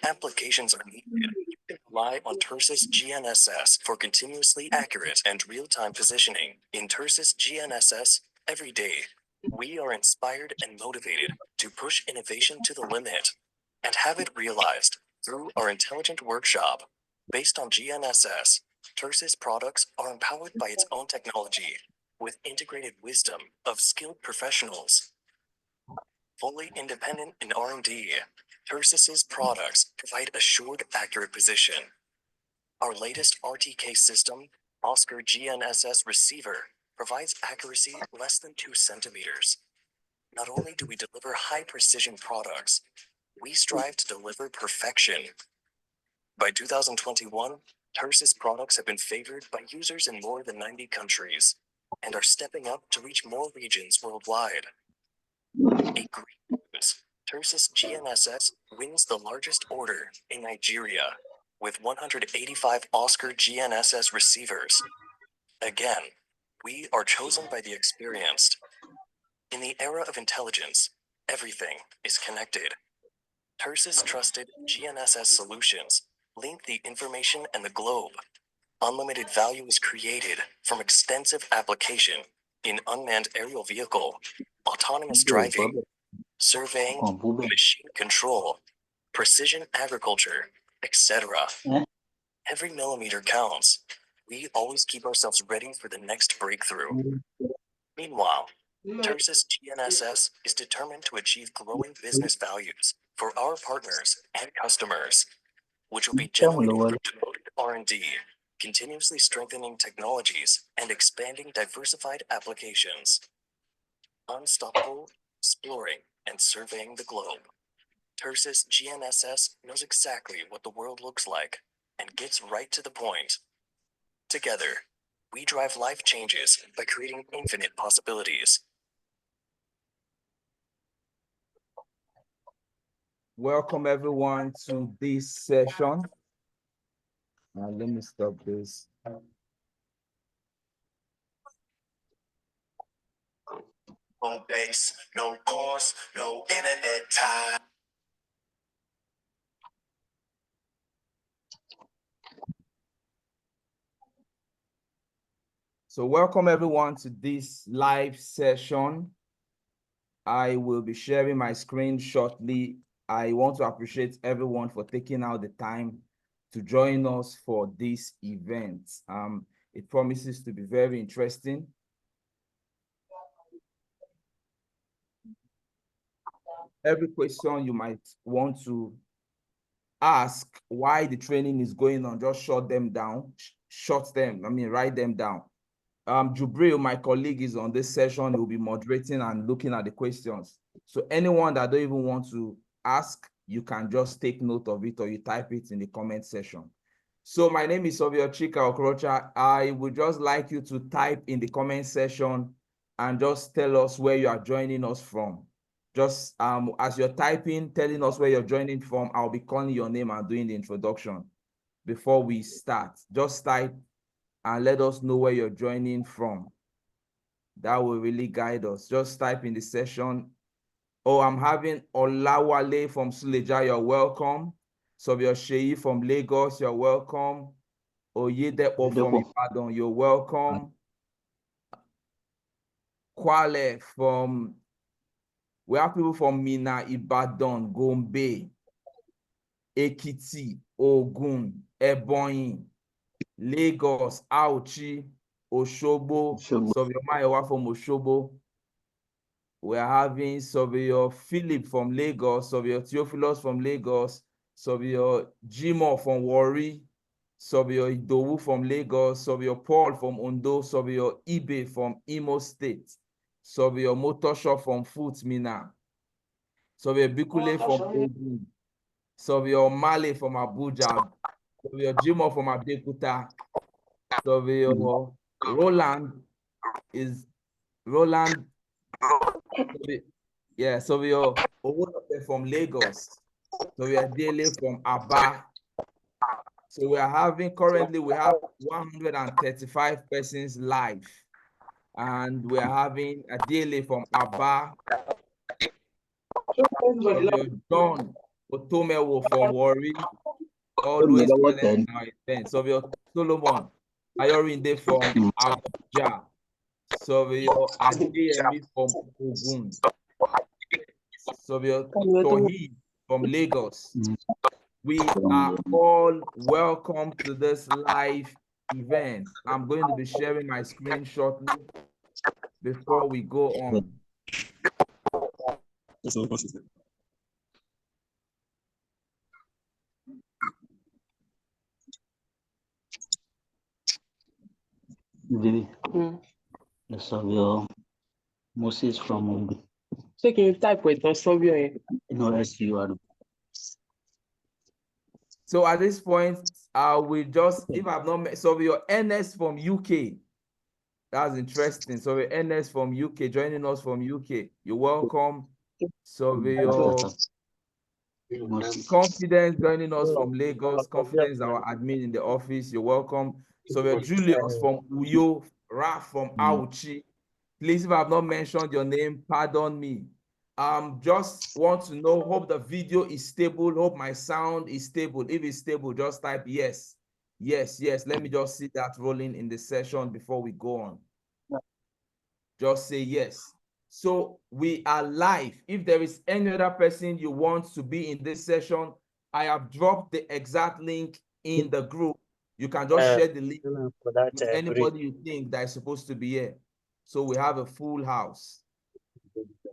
applications are needed, you can rely on Tersus GNSS for continuously accurate and real-time positioning. In Tersus GNSS, every day, we are inspired and motivated to push innovation to the limit and have it realized through our intelligent workshop. Based on GNSS, Tersus products are empowered by its own technology with integrated wisdom of skilled professionals. Fully independent in R&D, Tersus's products provide assured accurate position. Our latest RTK system, Oscar GNSS receiver, provides accuracy less than 2 centimeters. Not only do we deliver high precision products, we strive to deliver perfection. By 2021, Tersus products have been favored by users in more than 90 countries and are stepping up to reach more regions worldwide. A great news, Tersus GNSS wins the largest order in Nigeria with 185 Oscar GNSS receivers. Again, we are chosen by the experienced. In the era of intelligence, everything is connected. Tersus trusted GNSS solutions link the information and the globe. Unlimited value is created from extensive application in unmanned aerial vehicle, autonomous driving, surveying, machine control, precision agriculture, etc. Every millimeter counts. We always keep ourselves ready for the next breakthrough. Meanwhile, Tersus GNSS is determined to achieve growing business values for our partners and customers, which will be generated through devoted R&D, continuously strengthening technologies, and expanding diversified applications. Unstoppable, exploring, and surveying the globe. Tersus GNSS knows exactly what the world looks like and gets right to the point. Together, we drive life changes by creating infinite possibilities. Welcome everyone to this session. Let me stop this. No base, no CORS, no internet time. So welcome everyone to this live session. I will be sharing my screen shortly. I want to appreciate everyone for taking out the time to join us for this event. It promises to be very interesting. Every question you might want to ask why the training is going on, just write them down. Jubril, my colleague, is on this session. He will be moderating and looking at the questions. So anyone that don't even want to ask, you can just take note of it or you type it in the comment section. So my name is Surv Chika Okorocha. I would just like you to type in the comment section and just tell us where you are joining us from. Just as you're typing, telling us where you're joining from, I'll be calling your name and doing the introduction before we start. Just type and let us know where you're joining from. That will really guide us. Just type in the session. Oh, I'm having Olawale from Suleja, you're welcome. Sobio Sheyi from Lagos, you're welcome. Oyedepo from Ibadan, you're welcome. Kwale from, we have people from Mina, Ibadan, Gombe, Ekiti, Ogun, Ebonyi, Lagos, Auchi, Oshobo, Sobio Mayowa from Oshobo. We are having Sobio Philip from Lagos, Sobio Theophilus from Lagos, Sobio Jimo from Warri, Sobio Idowu from Lagos, Sobio Paul from Ondo, Sobio Ibe from Imo State, Sobio Motosho from Fut Mina, Sobio Bikule from Ogun, Sobio Male from Abuja, Sobio Jimo from Abeokuta, Sobio Roland is Roland. Yeah, Sobio Owolape from Lagos. So we are dealing from Aba. So we are having, currently we have 135 persons live. And we are having a daily from Aba. John Otomewo from Warri, always present in our event. Surveyor Solomon Ayorinde from Abuja. Surveyor Adeyemi from Ogun. Surveyor Tohi from Lagos. We are all welcome to this live event. I'm going to be sharing my screen shortly before we go on. The Surveyor Moses from Ogun. So can you type with the Surveyor? SUR. So at this point, we just, if I've not met, Surveyor NS from UK. That's interesting. Surveyor NS from UK, joining us from UK. You're welcome. Surveyor Confidence joining us from Lagos. Confidence, our admin in the office. You're welcome. Surveyor Julius from Uyo. Raf from Auchi. Please, if I have not mentioned your name, pardon me. Just want to know, hope the video is stable, hope my sound is stable. If it's stable, just type yes. Yes, yes. Let me just see that rolling in the session before we go on. Just say yes. So we are live. If there is any other person you want to be in this session, I have dropped the exact link in the group. You can just share the link with anybody you think that is supposed to be here. So we have a full house.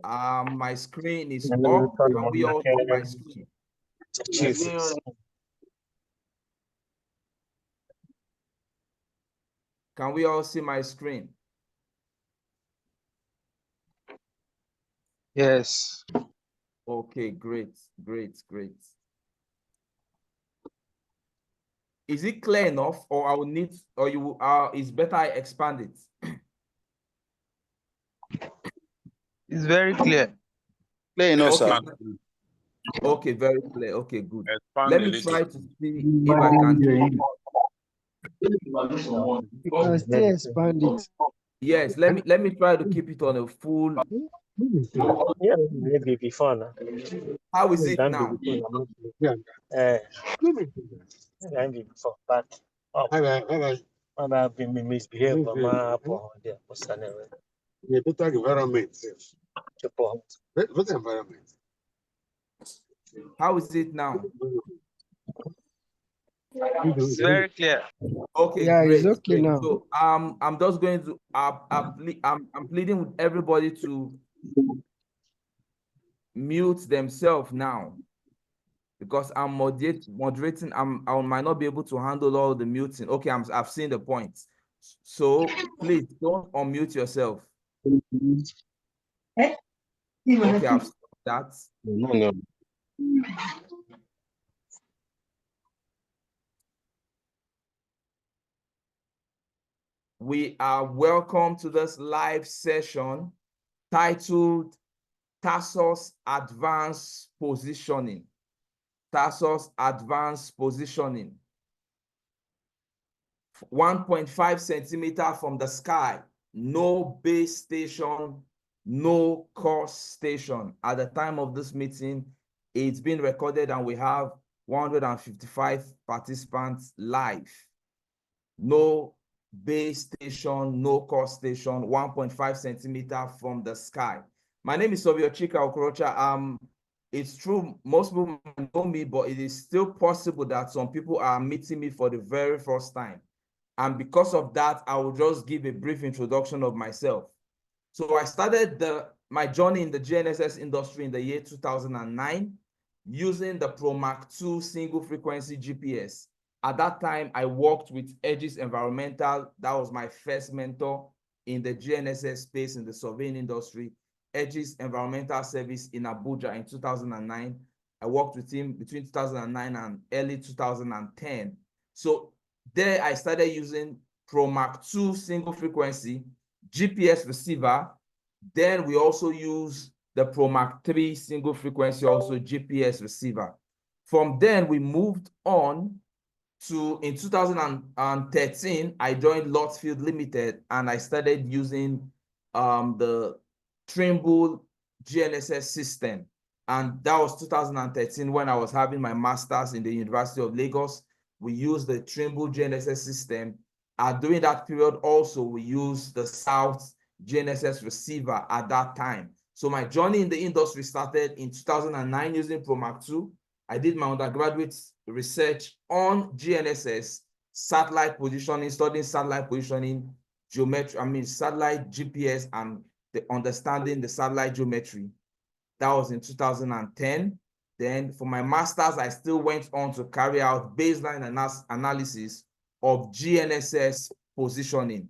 My screen is up. Can we all see my screen? Can we all see my screen? Yes. Okay, great, great, great. Is it clear enough, or I will need, or you it's better I expand it? It's very clear. Clear enough, sir. Okay, very clear. Okay, good. Expand Let a me little. try to see if I can do it. You can still expand it. Yes, let me try to keep it on a full. Yeah, maybe before now. How is it now? Before, but I've been misbehaved, but my The total environment. What environment? How is it now? It's very clear. Okay, Yeah, great. it's okay Great. now. So I'm just going to I'm pleading with everybody to mute themselves now, because I'm moderating. I might not be able to handle all the muting. Okay, I've seen the point. So please don't unmute yourself. Okay, I've seen that. No. We are welcome to this live session titled Tersus Advanced Positioning. Tersus Advanced Positioning. 1.5 centimeter from the sky, no base station, no CORS station. At the time of this meeting, it's been recorded and we have 155 participants live. No base station, no CORS station, 1.5 centimeter from the sky. My name is Surveyor Chika Okorocha. It's true, most people know me, but it is still possible that some people are meeting me for the very first time. And because of that, I will just give a brief introduction of myself. So I started my journey in the GNSS industry in the year 2009 using the ProMark 2 single frequency GPS. At that time, I worked with Edges Environmental. That was my first mentor in the GNSS space in the surveying industry. Edges Environmental Service in Abuja in 2009. I worked with him between 2009 and early 2010. So there I started using ProMark 2 single frequency GPS receiver. Then we also use the ProMark 3 single frequency also GPS receiver. From then we moved on to, in 2013, I joined Lotfield Limited and I started using the Trimble GNSS system. And that was 2013 when I was having my master's in the University of Lagos. We used the Trimble GNSS system. During that period also, we used the South GNSS receiver at that time. So my journey in the industry started in 2009 using ProMark 2. I did my undergraduate research on GNSS, satellite positioning, studying satellite positioning, geometry, satellite GPS, and understanding the satellite geometry. That was in 2010. Then for my master's, I still went on to carry out baseline analysis of GNSS positioning,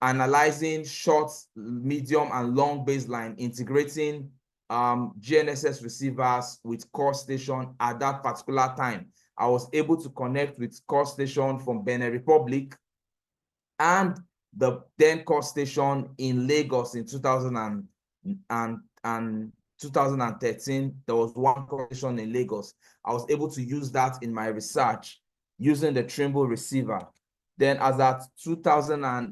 analyzing short, medium, and long baseline, integrating GNSS receivers with CORS station at that particular time. I was able to connect with CORS station from Benin Republic and the then CORS station in Lagos in 2013. There was one CORS station in Lagos. I was able to use that in my research using the Trimble receiver. Then as at 2000 I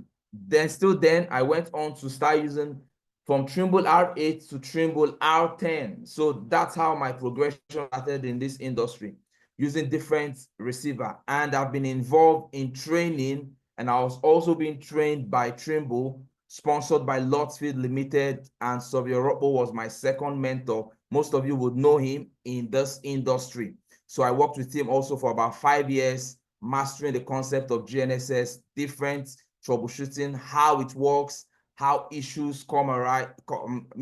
went on to start using from Trimble R8 to Trimble R10. So that's how my progression started in this industry, using different receiver. And I've been involved in training, and I was also being trained by Trimble, sponsored by Lotsfield Limited, and Surv was my second mentor. Most of you would know him in this industry. So I worked with him also for about 5 years, mastering the concept of GNSS, different troubleshooting, how it works, how issues come around.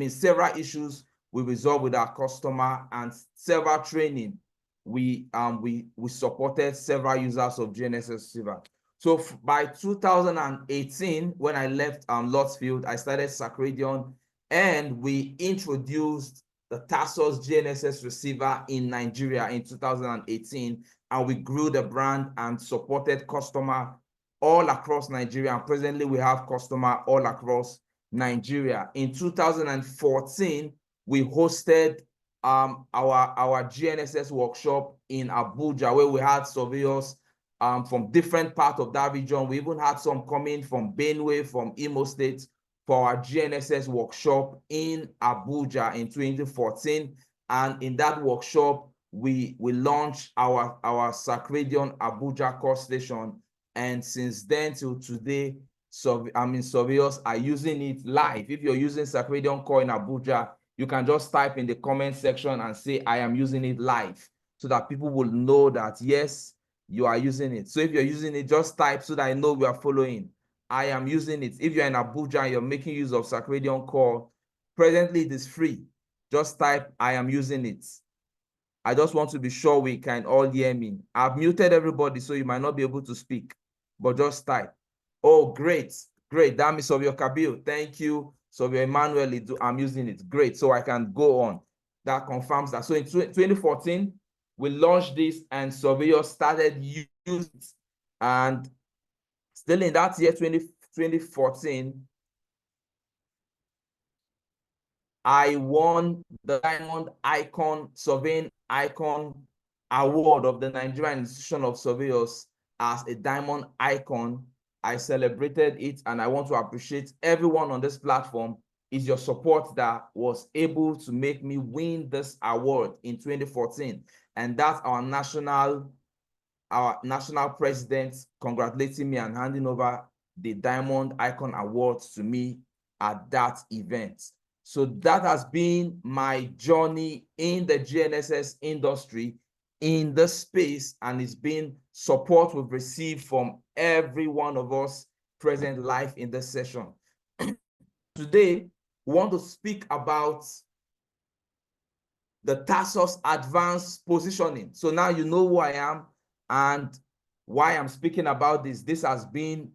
Several issues we resolve with our customer, and several training. We supported several users of GNSS receiver. So by 2018, when I left Lotsfield, I started Sacradion, and we introduced the Tersus GNSS receiver in Nigeria in 2018, and we grew the brand and supported customer all across Nigeria. And presently, we have customer all across Nigeria. In 2014, we hosted our GNSS workshop in Abuja, where we had surveyors from different parts of that region. We even had some coming from Benue, from Imo State, for our GNSS workshop in Abuja in 2014. And in that workshop, we launched our Sacradion Abuja CORS station. And since then till today, surveyors are using it live. If you're using Sacradion Core in Abuja, you can just type in the comment section and say, I am using it live, so that people will know that, yes, you are using it. So if you're using it, just type so that I know we are following. I am using it. If you're in Abuja and you're making use of Sacradion Core, presently it is free. Just type, I am using it. I just want to be sure we can all hear me. I've muted everybody, so you might not be able to speak, but just type. Oh, great, great. That means Surveyor Kabil. Thank you. Surveyor Emmanuel, I'm using it. Great. So I can go on. That confirms that. So in 2014, we launched this, and surveyors started using it. And still in that year, 2014, I won the Diamond Icon Surveying Icon Award of the Nigerian Institution of Surveyors as a Diamond Icon. I celebrated it, and I want to appreciate everyone on this platform. Is your support that was able to make me win this award in 2014. And that's our national president congratulating me and handing over the Diamond Icon Award to me at that event. So that has been my journey in the GNSS industry, in the space, and it's been support we've received from every one of us present live in this session. Today, we want to speak about the Tersus advanced positioning. So now you know who I am and why I'm speaking about this. This has been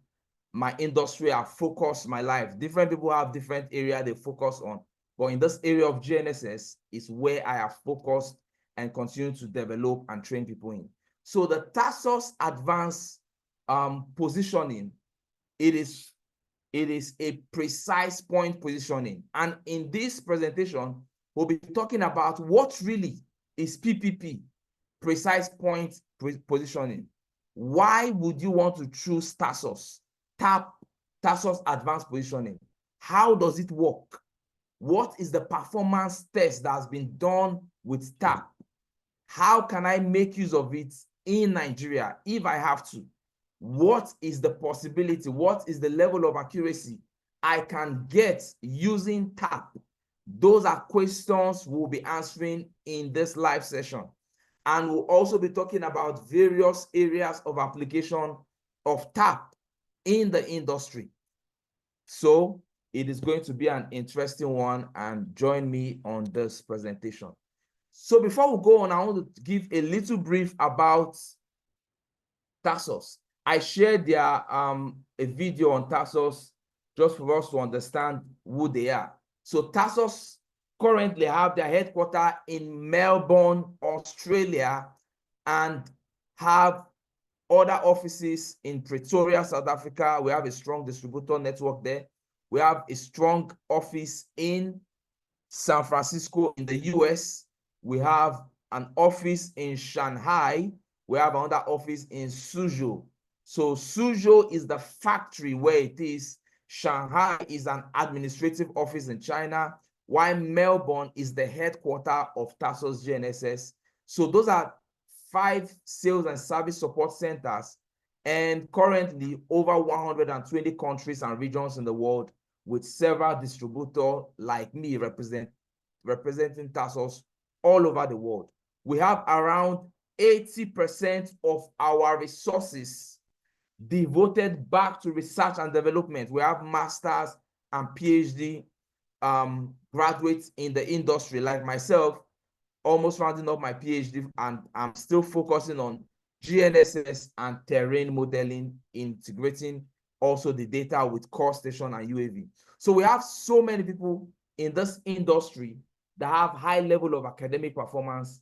my industry. I focus my life. Different people have different area they focus on. But in this area of GNSS is where I have focused and continue to develop and train people in. So the Tersus advanced positioning, it is a precise point positioning. And in this presentation, we'll be talking about what really is PPP, precise point positioning. Why would you want to choose Tersus advanced positioning? How does it work? What is the performance test that has been done with TAP? How can I make use of it in Nigeria if I have to? What is the possibility? What is the level of accuracy I can get using TAP? Those are questions we'll be answering in this live session. And we'll also be talking about various areas of application of TAP in the industry. So it is going to be an interesting one, and join me on this presentation. So before we go on, I want to give a little brief about Tersus. I shared a video on Tersus just for us to understand who they are. So Tersus currently have their headquarters in Melbourne, Australia, and have other offices in Pretoria, South Africa. We have a strong distributor network there. We have a strong office in San Francisco in the US. We have an office in Shanghai. We have another office in Suzhou. So Suzhou is the factory where it is. Shanghai is an administrative office in China, while Melbourne is the headquarters of Tersus GNSS. So those are 5 sales and service support centers, and currently over 120 countries and regions in the world, with several distributors like me representing Tersus all over the world. We have around 80% of our resources devoted back to research and development. We have masters and PhD graduates in the industry, like myself, almost rounding up my PhD, and I'm still focusing on GNSS and terrain modeling, integrating also the data with CORS station and UAV. So we have so many people in this industry that have high level of academic performance,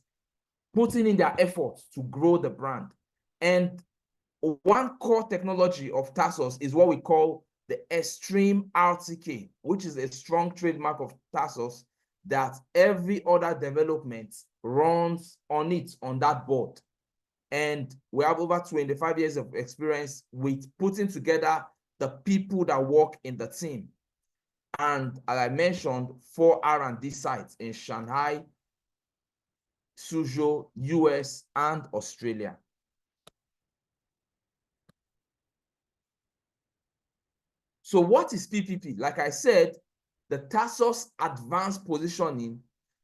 putting in their efforts to grow the brand. And one core technology of Tersus is what we call the Extreme RTK, which is a strong trademark of Tersus that every other development runs on it, on that board. And we have over 25 years of experience with putting together the people that work in the team. And as I mentioned, 4 R&D sites in Shanghai, Suzhou, US, and Australia. So what is PPP? Like I said, the Tersus Advanced Positioning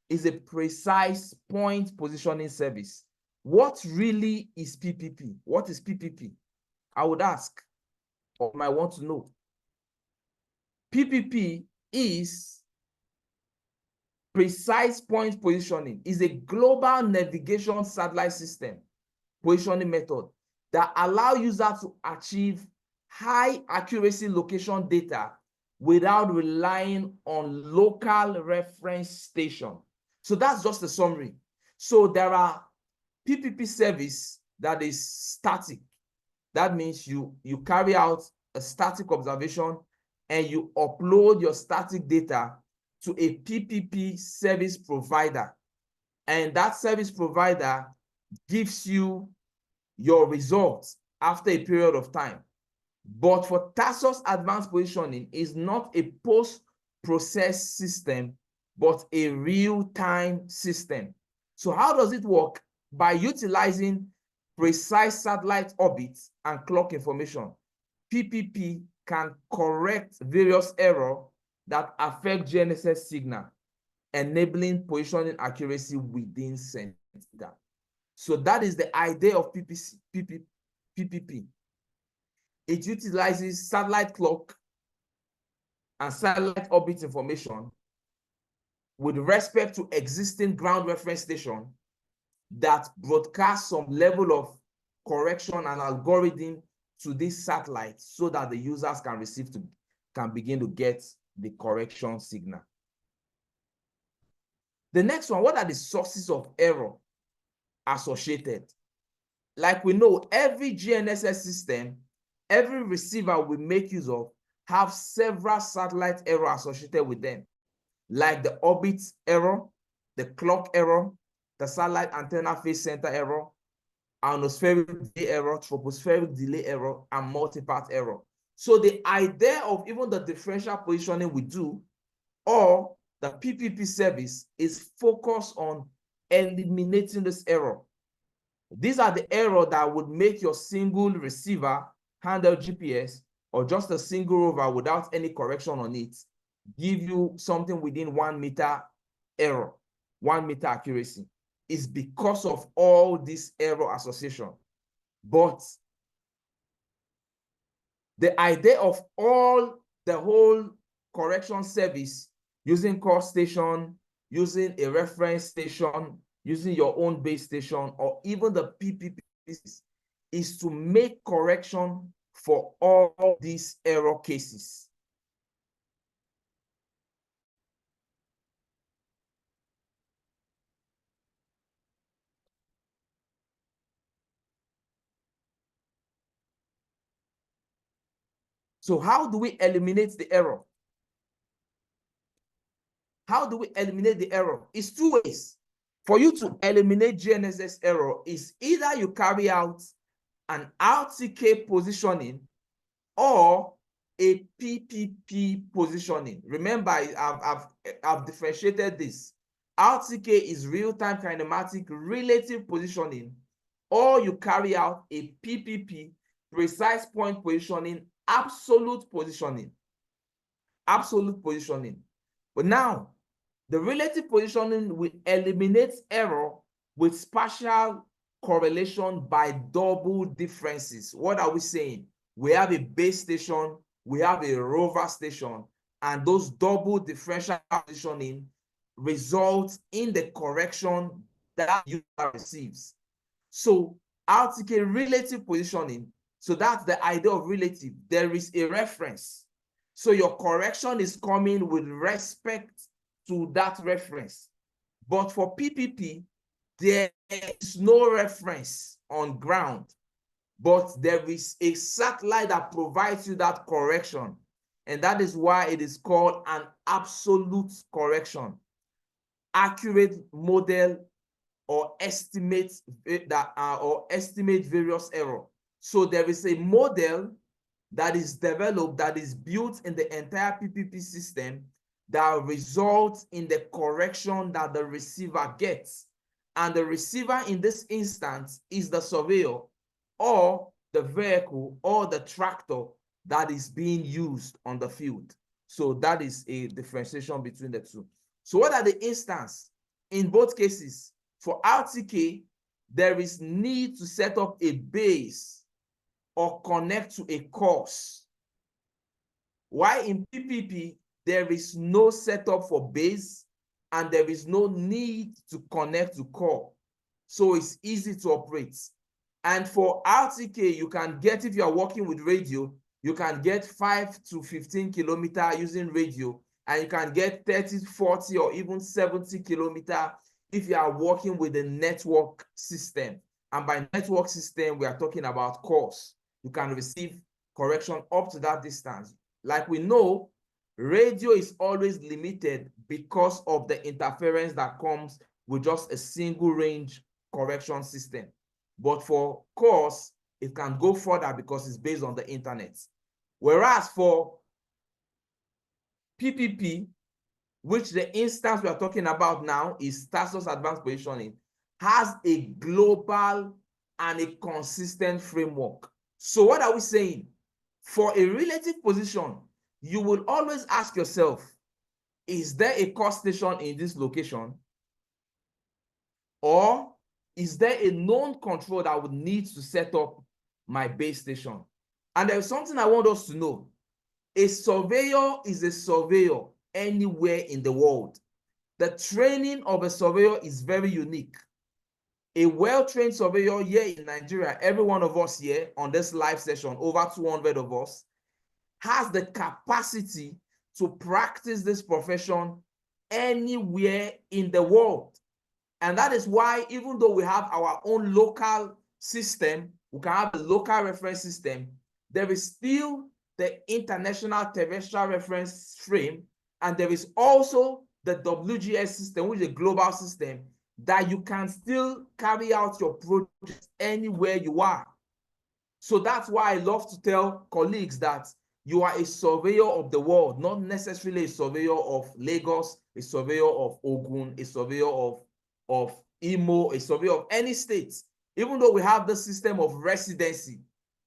is a precise point positioning service. What really is PPP? What is PPP? I would ask, or might want to know. PPP is precise point positioning, is a global navigation satellite system positioning method that allow users to achieve high accuracy location data without relying on local reference station. So that's just a summary. So there are PPP service that is static. That means you carry out a static observation and you upload your static data to a PPP service provider. And that service provider gives you your results after a period of time. But for Tersus Advanced Positioning is not a post-process system, but a real-time system. So how does it work? By utilizing precise satellite orbits and clock information, PPP can correct various errors that affect GNSS signal, enabling positioning accuracy within centimeters. So that is the idea of PPP. It utilizes satellite clock and satellite orbit information with respect to existing ground reference station that broadcast some level of correction and algorithm to this satellite so that the users can begin to get the correction signal. The next one, what are the sources of error associated? Like we know, every GNSS system, every receiver we make use of have several satellite errors associated with them, like the orbit error, the clock error, the satellite antenna phase center error, ionospheric delay error, tropospheric delay error, and multipath error. So the idea of even the differential positioning we do, or the PPP service is focused on eliminating this error. These are the errors that would make your single receiver handle GPS or just a single rover without any correction on it, give you something within 1 meter error, 1 meter accuracy. It's because of all this error association. But the idea of the whole correction service using CORS station, using a reference station, using your own base station, or even the PPP is to make correction for all these error cases. So how do we eliminate the error? How do we eliminate the error? It's two ways. For you to eliminate GNSS error is either you carry out an RTK positioning or a PPP positioning. Remember, I've differentiated this. RTK is real-time kinematic relative positioning, or you carry out a PPP, precise point positioning, absolute positioning. Absolute positioning. But now, the relative positioning will eliminate error with spatial correlation by double differences. What are we saying? We have a base station, we have a rover station, and those double differential positioning results in the correction that user receives. So RTK relative positioning, so that's the idea of relative. There is a reference. So your correction is coming with respect to that reference. But for PPP, there is no reference on ground, but there is a satellite that provides you that correction. And that is why it is called an absolute correction. Accurate model or estimate various error. So there is a model that is developed, that is built in the entire PPP system that results in the correction that the receiver gets. And the receiver in this instance is the surveyor or the vehicle or the tractor that is being used on the field. So that is a differentiation between the two. So what are the instances? In both cases, for RTK, there is need to set up a base or connect to a CORS. While in PPP, there is no setup for base and there is no need to connect to core. So it's easy to operate. And for RTK, you can get, if you are working with radio, you can get 5 to 15 kilometers using radio, and you can get 30, 40, or even 70 kilometers if you are working with a network system. And by network system, we are talking about CORS. You can receive correction up to that distance. Like we know, radio is always limited because of the interference that comes with just a single range correction system. But for CORS, it can go further because it's based on the internet. Whereas for PPP, which the instance we are talking about now is Tersus advanced positioning, has a global and a consistent framework. So what are we saying? For a relative position, you will always ask yourself, is there a CORS station in this location? Or is there a known control that would need to set up my base station? And there's something I want us to know. A surveyor is a surveyor anywhere in the world. The training of a surveyor is very unique. A well-trained surveyor here in Nigeria, every one of us here on this live session, over 200 of us, has the capacity to practice this profession anywhere in the world. And that is why, even though we have our own local system, we can have a local reference system, there is still the international terrestrial reference frame, and there is also the WGS system, which is a global system, that you can still carry out your project anywhere you are. So that's why I love to tell colleagues that You are a surveyor of the world, not necessarily a surveyor of Lagos, a surveyor of Ogun, a surveyor of Imo, a surveyor of any state. Even though we have the system of residency,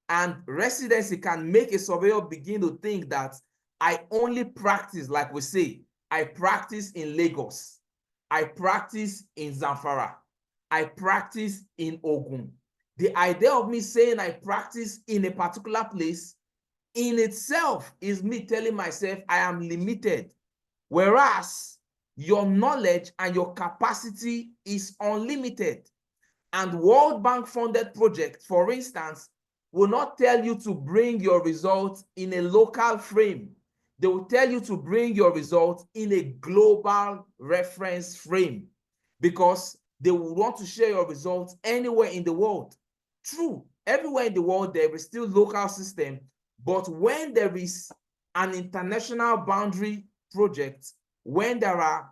and residency can make a surveyor begin to think that I only practice, like we say, I practice in Lagos, I practice in Zamfara, I practice in Ogun. The idea of me saying I practice in a particular place in itself is me telling myself I am limited, whereas your knowledge and your capacity is unlimited. And World Bank funded projects, for instance, will not tell you to bring your results in a local frame. They will tell you to bring your results in a global reference frame, because they will want to share your results anywhere in the world. True, everywhere in the world there is still local system, but when there is an international boundary project, when there are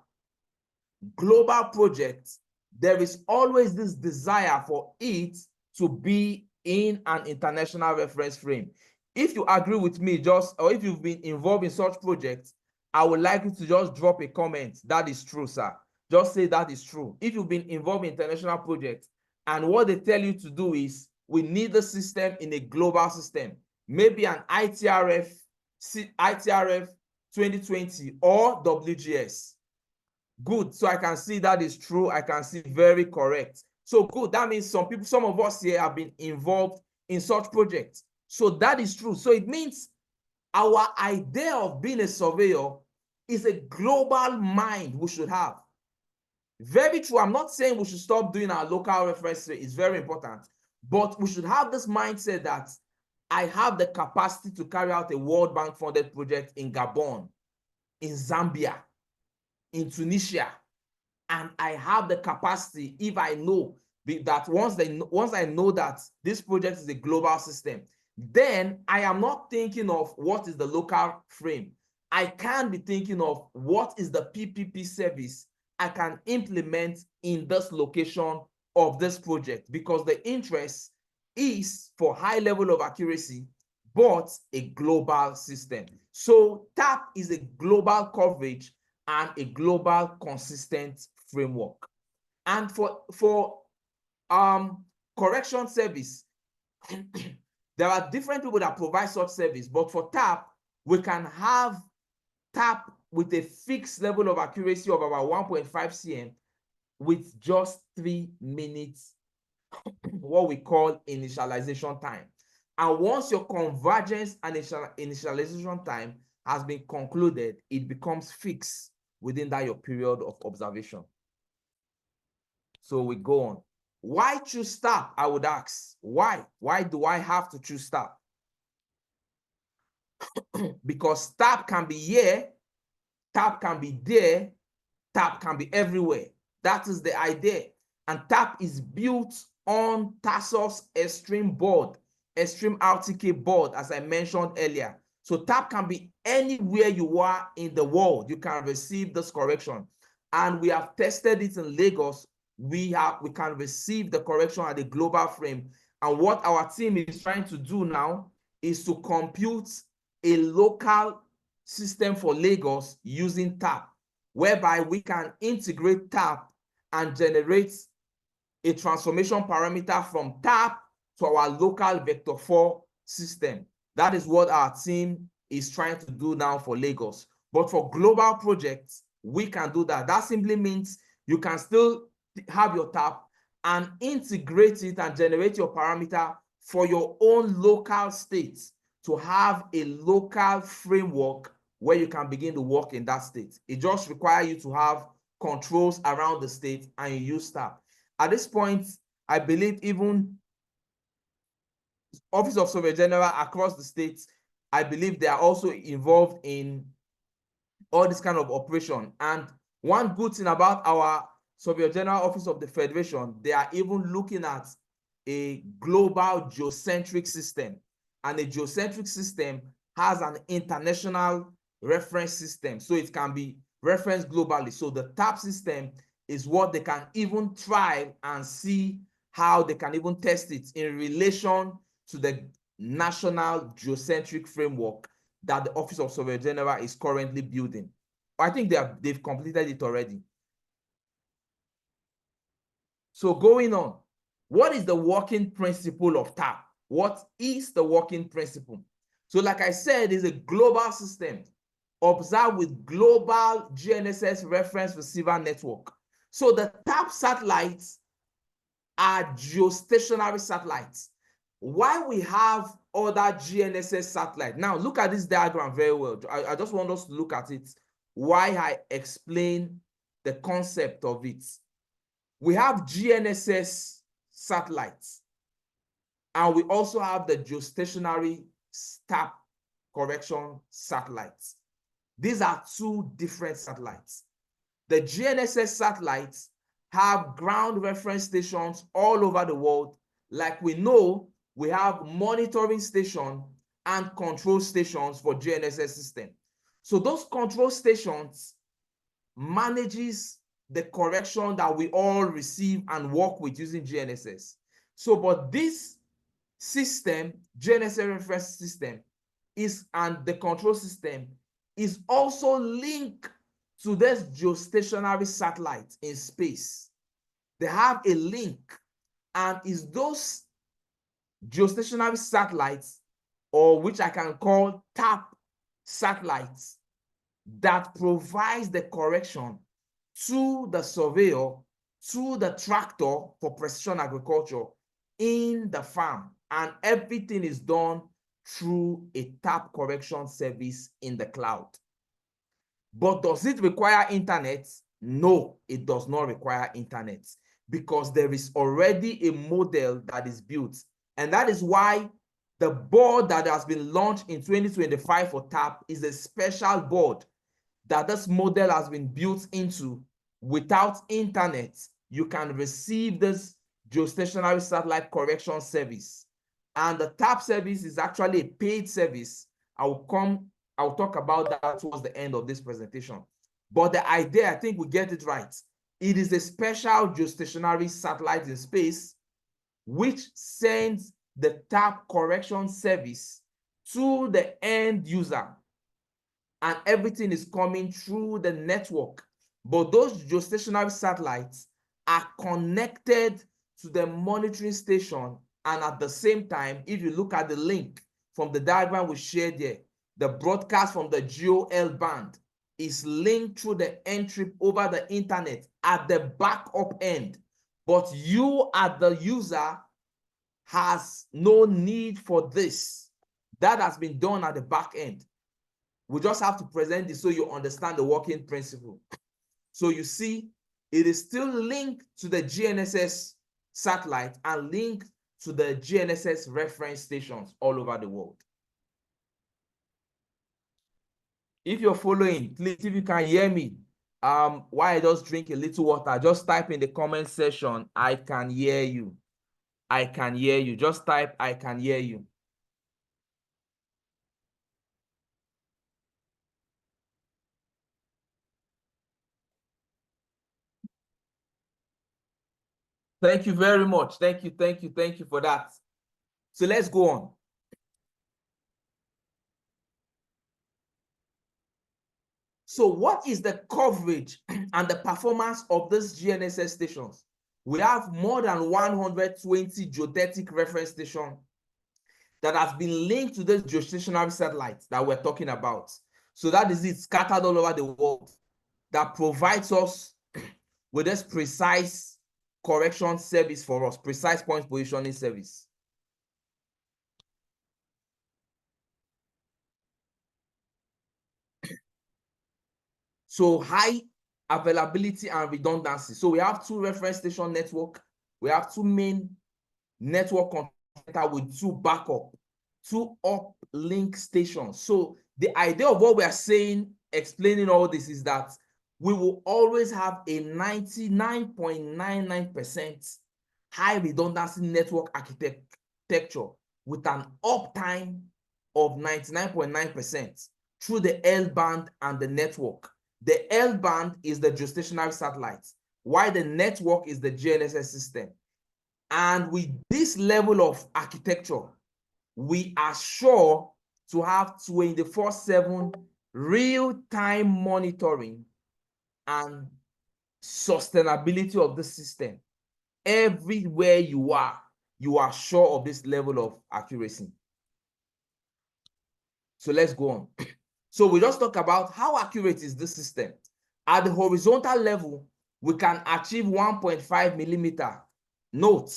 global projects, there is always this desire for it to be in an international reference frame. If you agree with me, or if you've been involved in such projects, I would like you to just drop a comment. That is true, sir. Just say that is true. If you've been involved in international projects and what they tell you to do is, we need the system in a global system, maybe an ITRF 2020 or WGS. Good. So I can see that is true. I can see very correct. So good. That means some of us here have been involved in such projects. So that is true. So it means our idea of being a surveyor is a global mind we should have. Very true. I'm not saying we should stop doing our local reference. It's very important. But we should have this mindset that I have the capacity to carry out a World Bank funded project in Gabon, in Zambia, in Tunisia, and I have the capacity, if I know that once I know that this project is a global system, then I am not thinking of what is the local frame. I can be thinking of what is the PPP service I can implement in this location of this project, because the interest is for high level of accuracy, but a global system. So TAP is a global coverage and a global consistent framework. And for correction service, there are different people that provide such service, but for TAP, we can have TAP with a fixed level of accuracy of about 1.5 cm with just 3 minutes, what we call initialization time. And once your convergence and initialization time has been concluded, it becomes fixed within that your period of observation. So we go on. Why choose TAP? I would ask. Why? Why do I have to choose TAP? Because TAP can be here, TAP can be there, TAP can be everywhere. That is the idea. And TAP is built on Tersus Extreme board, Extreme RTK board, as I mentioned earlier. So TAP can be anywhere you are in the world. You can receive this correction. And we have tested it in Lagos. We can receive the correction at the global frame. And what our team is trying to do now is to compute a local system for Lagos using TAP, whereby we can integrate TAP and generate a transformation parameter from TAP to our local vector 4 system. That is what our team is trying to do now for Lagos. But for global projects, we can do that. That simply means you can still have your TAP and integrate it and generate your parameter for your own local state to have a local framework where you can begin to work in that state. It just requires you to have controls around the state and you use TAP. At this point, I believe even Office of Surveyor General across the states, I believe they are also involved in all this kind of operation. And one good thing about our Surveyor General Office of the Federation, they are even looking at a global geocentric system. And a geocentric system has an international reference system, so it can be referenced globally. So the TAP system is what they can even try and see how they can even test it in relation to the national geocentric framework that the Office of Surveyor General is currently building. I think they've completed it already. So going on, what is the working principle of TAP? What is the working principle? So like I said, it's a global system observed with global GNSS reference receiver network. So the TAP satellites are geostationary satellites. Why we have other GNSS satellites? Now look at this diagram very well. I just want us to look at it. Why I explain the concept of it. We have GNSS satellites, and we also have the geostationary TAP correction satellites. These are two different satellites. The GNSS satellites have ground reference stations all over the world. Like we know, we have monitoring stations and control stations for GNSS system. So those control stations manages the correction that we all receive and work with using GNSS. So, but this system, GNSS reference system, and the control system is also linked to this geostationary satellite in space. They have a link, and is those geostationary satellites, or which I can call TAP satellites, that provides the correction to the surveyor, to the tractor for precision agriculture in the farm. And everything is done through a TAP correction service in the cloud. But does it require internet? No, it does not require internet, because there is already a model that is built. And that is why the board that has been launched in 2025 for TAP is a special board that this model has been built into. Without internet, you can receive this geostationary satellite correction service. And the TAP service is actually a paid service. I'll talk about that towards the end of this presentation. But the idea, I think we get it right. It is a special geostationary satellite in space which sends the TAP correction service to the end user, and everything is coming through the network. But those geostationary satellites are connected to the monitoring station, and at the same time, if you look at the link from the diagram we shared here, the broadcast from the geo L-band is linked through the entry over the internet at the backup end. But you, as the user, has no need for this. That has been done at the back end. We just have to present this so you understand the working principle. So you see, it is still linked to the GNSS satellite and linked to the GNSS reference stations all over the world. If you're following, please, if you can hear me, while I just drink a little water, just type in the comment section, I can hear you. I can hear you. Just type, I can hear you. Thank you very much. Thank you for that. So let's go on. So what is the coverage and the performance of these GNSS stations? We have more than 120 geodetic reference stations that has been linked to this geostationary satellites that we're talking about. So that is it, scattered all over the world, that provides us with this precise correction service for us, precise point positioning service. So high availability and redundancy. So we have two reference station network. We have two main network connector with two backup, two uplink stations. So the idea of what we are saying, explaining all this, is that we will always have a 99.99% high redundancy network architecture with an uptime of 99.9% through the L-band and the network. The L-band is the geostationary satellite, while the network is the GNSS system. And with this level of architecture, we are sure to have 24/7 real-time monitoring and sustainability of the system. Everywhere you are sure of this level of accuracy. So let's go on. So we just talk about how accurate is this system. At the horizontal level, we can achieve 1.5 millimeter. Note,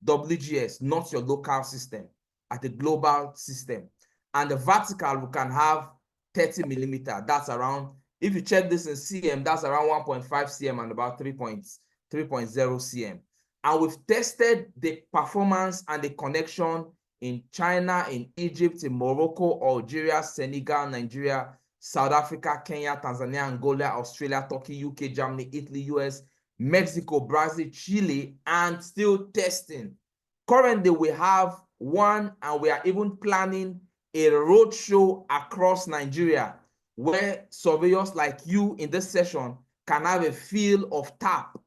WGS, not your local system, at a global system. And the vertical, we can have 30 millimeter. That's around, if you check this in cm, that's around 1.5 cm and about 3.0 cm. And we've tested the performance and the connection in China, in Egypt, in Morocco, Algeria, Senegal, Nigeria, South Africa, Kenya, Tanzania, Angola, Australia, Turkey, UK, Germany, Italy, US, Mexico, Brazil, Chile, and still testing. Currently, we have one, and we are even planning a roadshow across Nigeria where surveyors like you in this session can have a feel of TAP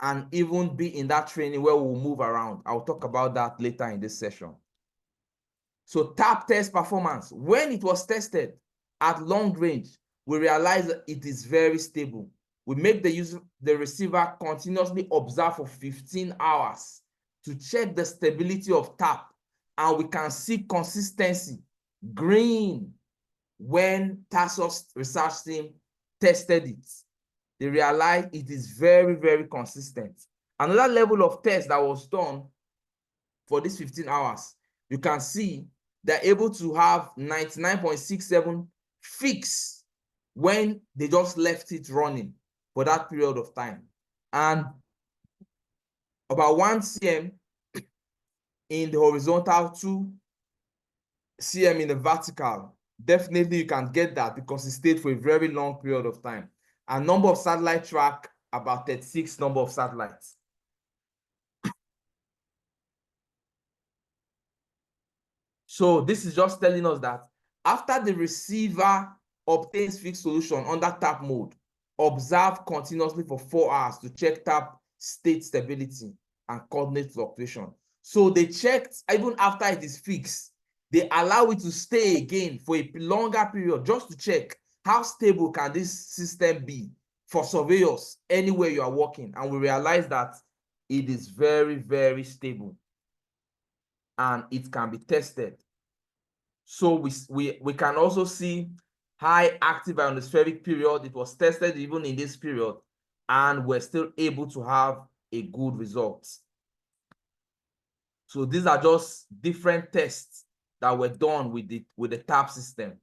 and even be in that training where we'll move around. I'll talk about that later in this session. So TAP test performance, when it was tested at long range, we realized that it is very stable. We make the receiver continuously observe for 15 hours to check the stability of TAP, and we can see consistency, green, when Tersus research team tested it. They realized it is very, very consistent. Another level of test that was done for these 15 hours, you can see they're able to have 99.67 fix when they just left it running for that period of time. And about 1 cm in the horizontal, 2 cm in the vertical. Definitely you can get that because it stayed for a very long period of time. And number of satellite track, about 36 number of satellites. So this is just telling us that after the receiver obtains fixed solution under TAP mode, observe continuously for 4 hours to check TAP state stability and coordinate fluctuation. So they checked even after it is fixed. They allow it to stay again for a longer period just to check how stable can this system be for surveyors anywhere you are working. And we realize that it is very, very stable and it can be tested. So we can also see high active ionospheric period. It was tested even in this period, and we're still able to have a good result. So these are just different tests that were done with the TAP system.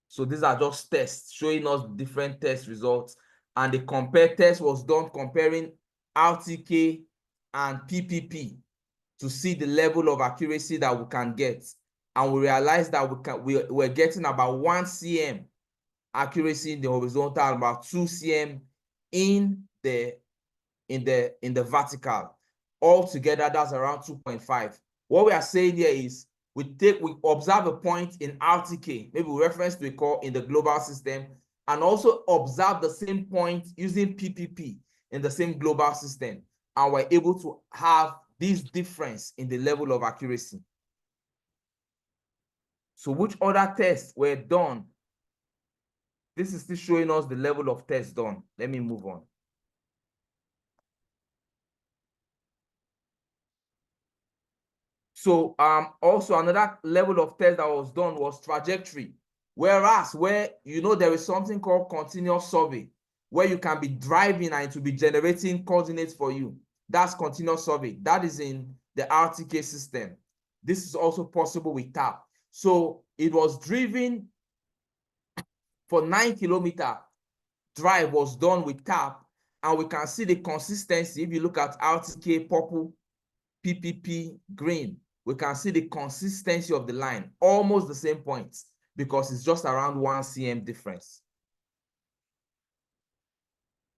So these are just tests showing us different test results. And the compare test was done comparing RTK and PPP to see the level of accuracy that we can get. And we realized that we're getting about 1 cm accuracy in the horizontal, about 2 cm in the vertical. Altogether, that's around 2.5. What we are saying here is we observe a point in RTK, maybe we reference to a core in the global system, and also observe the same point using PPP in the same global system, and we're able to have this difference in the level of accuracy. So which other tests were done? This is still showing us the level of tests done. Let me move on. So also another level of test that was done was trajectory. Whereas where there is something called continuous survey, where you can be driving and it will be generating coordinates for you. That's continuous survey. That is in the RTK system. This is also possible with TAP. So it was driven for 9 kilometer drive was done with TAP, and we can see the consistency. If you look at RTK purple, PPP green, we can see the consistency of the line, almost the same points, because it's just around 1 cm difference.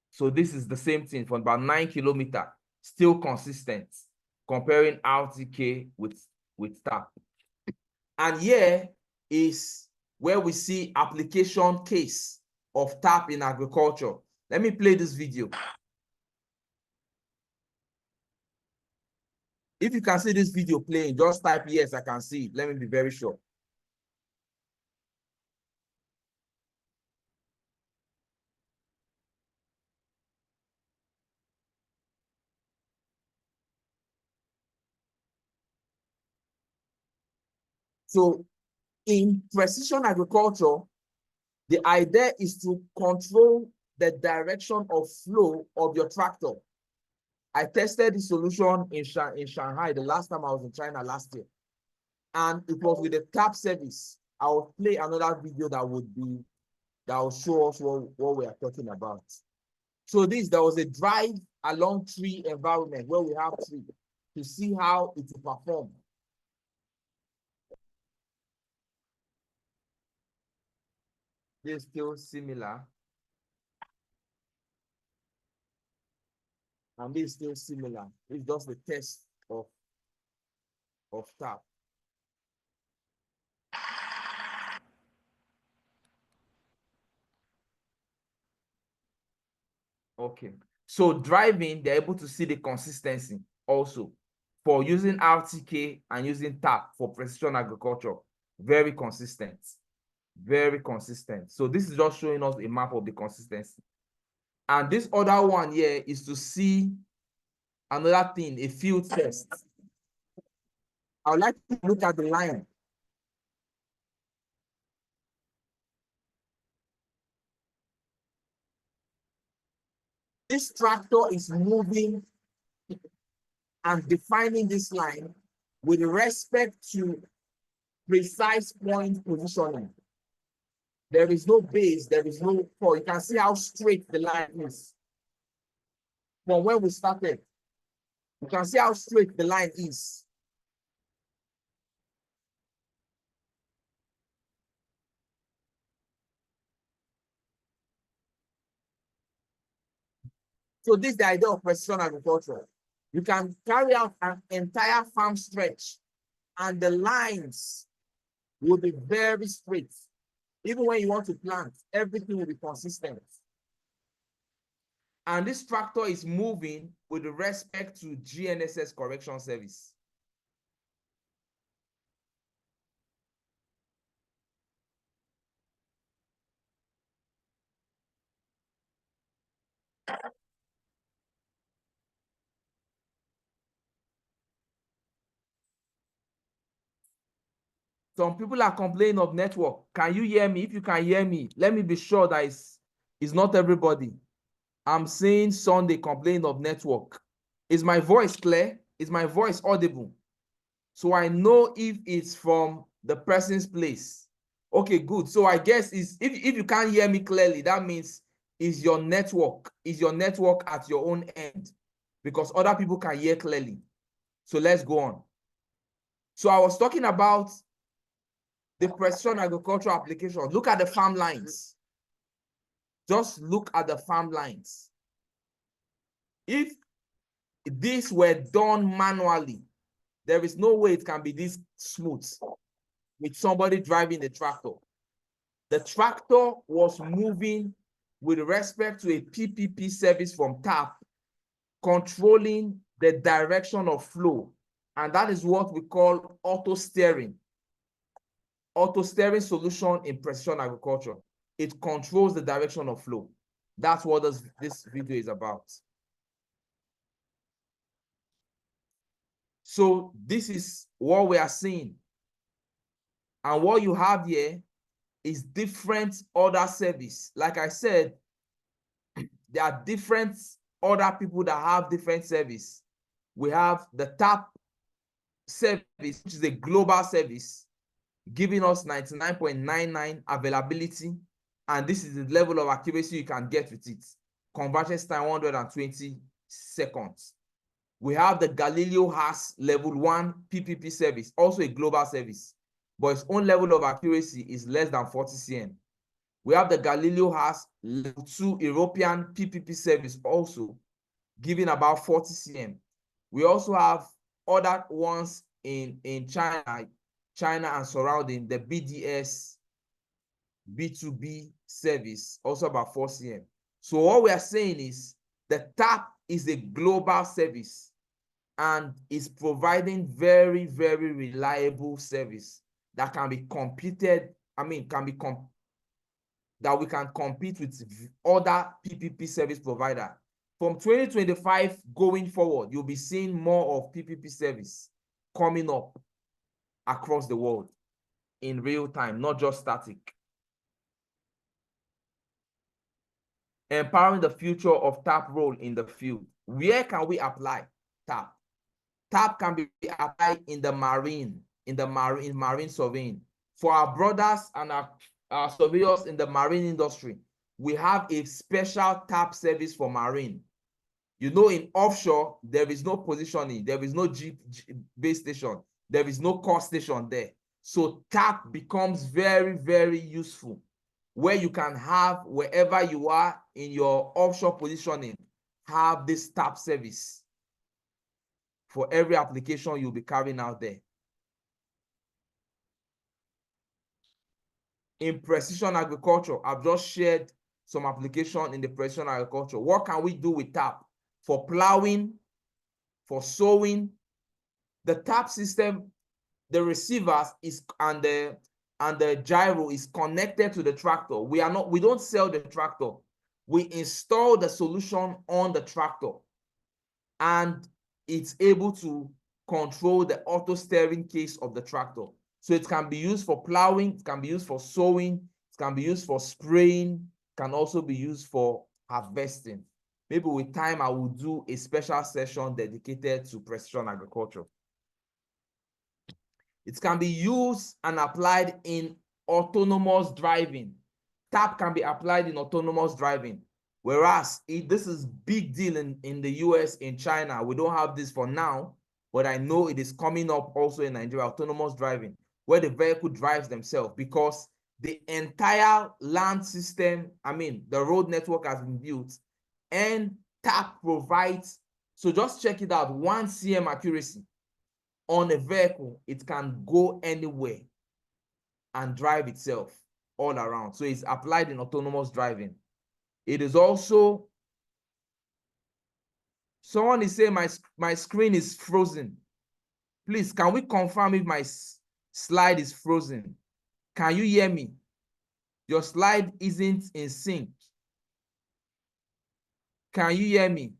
So this is the same thing for about 9 kilometer, still consistent, comparing RTK with TAP. And here is where we see application case of TAP in agriculture. Let me play this video. If you can see this video playing, just type yes, I can see it. Let me be very sure. So in precision agriculture, the idea is to control the direction of flow of your tractor. I tested the solution in Shanghai the last time I was in China last year. And it was with a tap service. I will play another video that will show us what we are talking about. So there was a drive along tree environment where we have tree to see how it will perform. This is still similar. And this is still similar. It's just the test of tap. Okay. So driving, they're able to see the consistency also for using RTK and using tap for precision agriculture. Very consistent. Very consistent. So this is just showing us a map of the consistency. And this other one here is to see another thing, a field test. I would like to look at the line. This tractor is moving and defining this line with respect to precise point positioning. There is no base, there is no core. You can see how straight the line is. From when we started, you can see how straight the line is. So this is the idea of precision agriculture. You can carry out an entire farm stretch and the lines will be very straight. Even when you want to plant, everything will be consistent. And this tractor is moving with respect to GNSS correction service. Some people are complaining of network. Can you hear me? If you can hear me, let me be sure that it's not everybody. I'm seeing Sunday complaining of network. Is my voice clear? Is my voice audible? So I know if it's from the person's place. Okay, good. So I guess if you can't hear me clearly, that means is your network at your own end, because other people can hear clearly. So let's go on. So I was talking about the precision agricultural application. Look at the farm lines. Just look at the farm lines. If this were done manually, there is no way it can be this smooth with somebody driving the tractor. The tractor was moving with respect to a PPP service from TAP, controlling the direction of flow. And that is what we call auto steering. Auto steering solution in precision agriculture. It controls the direction of flow. That's what this video is about. So this is what we are seeing. And what you have here is different other service. Like I said, there are different other people that have different service. We have the TAP service, which is a global service, giving us 99.99 availability. And this is the level of accuracy you can get with it. Convergence time 120 seconds. We have the Galileo has level 1 PPP service, also a global service, but its own level of accuracy is less than 40 cm. We have the Galileo has level 2 European PPP service, also giving about 40 cm. We also have other ones in China and surrounding, the BDS B2B service, also about 4 cm. So what we are saying is the TAP is a global service. and is providing very, very reliable service that can be competed, that we can compete with other PPP service provider. From 2025 going forward, you'll be seeing more of PPP service coming up across the world in real time, not just static. Empowering the future of TAP role in the field. Where can we apply TAP? TAP can be applied in the marine surveying. For our brothers and our surveyors in the marine industry, we have a special TAP service for marine. You know, in offshore, there is no positioning, there is no base station, there is no CORS station there. So TAP becomes very, very useful, where you can have, wherever you are in your offshore positioning, have this TAP service for every application you'll be carrying out there. In precision agriculture, I've just shared some application in the precision agriculture. What can we do with TAP? For plowing, for sowing, the TAP system, the receivers is and the gyro is connected to the tractor. We don't sell the tractor. We install the solution on the tractor, and it's able to control the auto steering case of the tractor. So it can be used for plowing, it can be used for sowing, it can be used for spraying, can also be used for harvesting. Maybe with time, I will do a special session dedicated to precision agriculture. It can be used and applied in autonomous driving. TAP can be applied in autonomous driving. Whereas this is big deal in the US, in China. We don't have this for now, but I know it is coming up also in Nigeria, autonomous driving, where the vehicle drives themselves, because the entire land system, the road network has been built, and TAP provides, so just check it out, 1 cm accuracy on a vehicle, it can go anywhere and drive itself all around. So it's applied in autonomous driving. It is also, someone is saying my screen is frozen. Please, can we confirm if my slide is frozen? Can you hear me? Your slide isn't in sync. Can you hear me?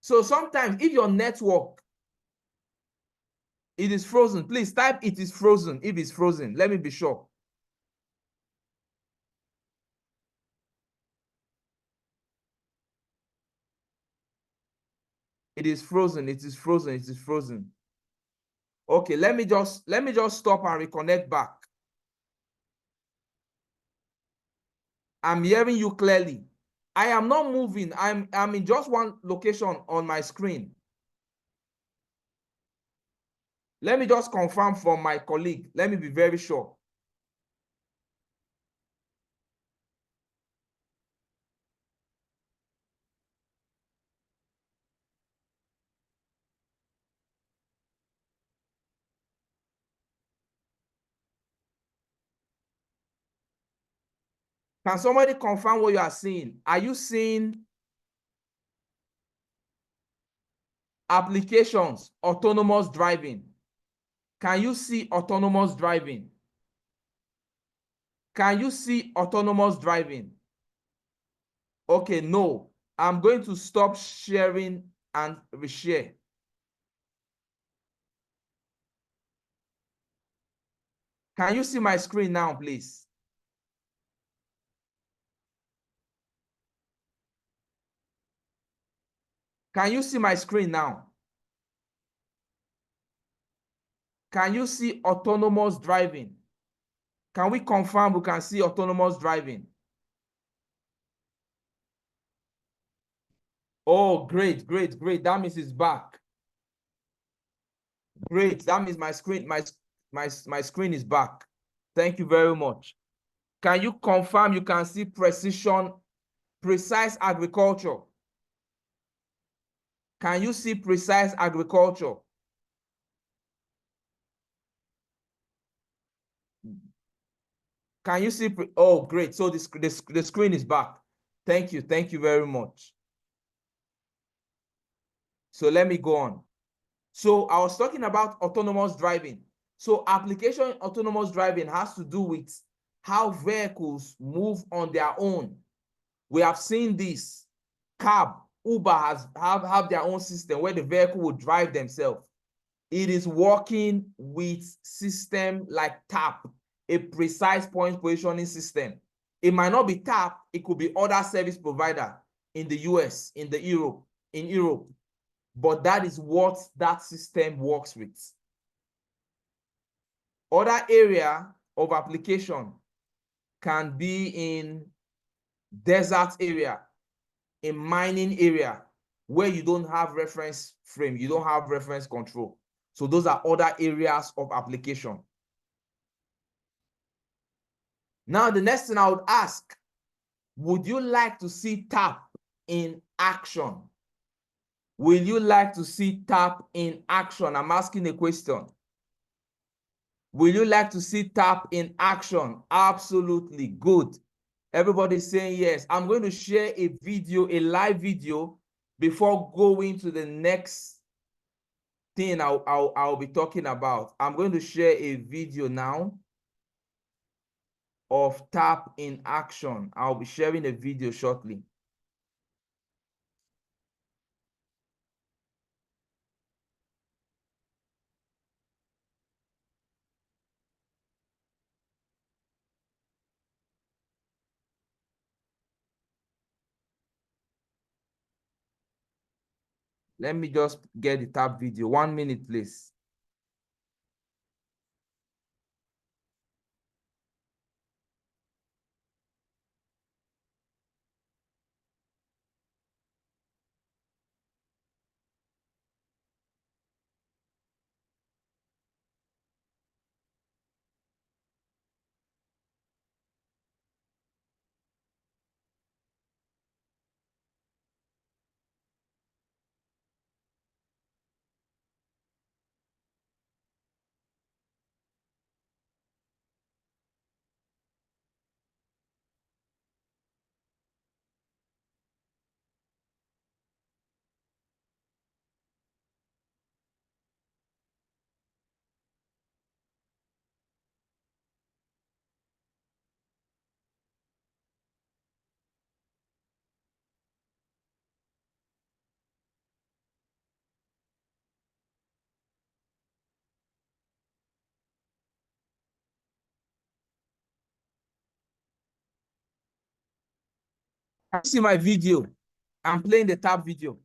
So sometimes if your network, it is frozen, please type it is frozen if it's frozen. Let me be sure. It is frozen, it is frozen, it is frozen. Okay, let me just stop and reconnect back. I'm hearing you clearly. I am not moving. I'm in just one location on my screen. Let me just confirm from my colleague. Let me be very sure. Can somebody confirm what you are seeing? Are you seeing applications, autonomous driving? Can you see autonomous driving? Can you see autonomous driving? Okay, no. I'm going to stop sharing and reshare. Can you see my screen now, please? Can you see my screen now? Can you see autonomous driving? Can we confirm we can see autonomous driving? Oh, great, great, great. That means it's back. Great. That means my screen is back. Thank you very much. Can you confirm you can see precise agriculture? Can you see precise agriculture? Can you see? Oh, great. So the screen is back. Thank you. Thank you very much. So let me go on. So I was talking about autonomous driving. So application autonomous driving has to do with how vehicles move on their own. We have seen this. Cab, Uber have their own system where the vehicle will drive themselves. It is working with system like TAP, a precise point positioning system. It might not be TAP, it could be other service provider in the US, in Europe, but that is what that system works with. Other area of application can be in desert area, in mining area, where you don't have reference frame, you don't have reference control. So those are other areas of application. Now, the next thing I would ask, would you like to see TAP in action? Will you like to see TAP in action? I'm asking a question. Will you like to see TAP in action? Absolutely. Good. Everybody's saying yes. I'm going to share a video, a live video, before going to the next thing I'll be talking about. I'm going to share a video now of TAP in action. I'll be sharing a video shortly. Let me just get the TAP video. 1 minute, please. See my video. I'm playing the TAP video.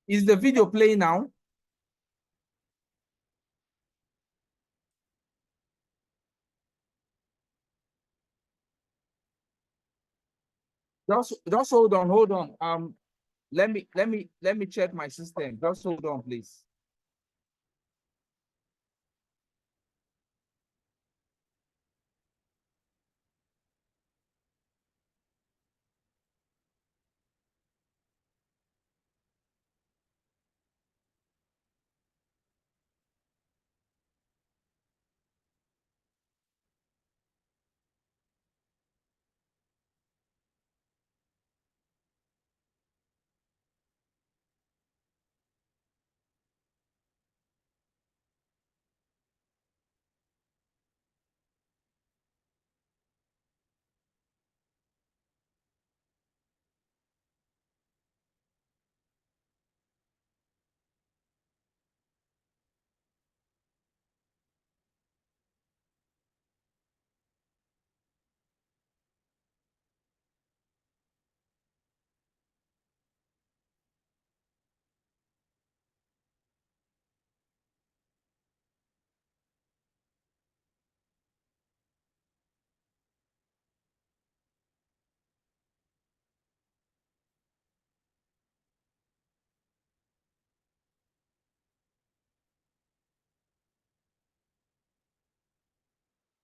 Is the video playing now? Just hold on, hold on. Let me check my system. Just hold on, please.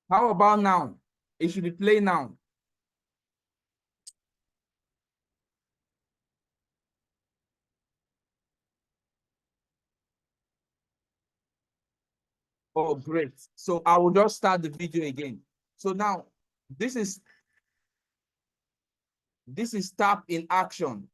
How about now? It should be play now. Oh, great. So I will just start the video again. So now this is tap in action.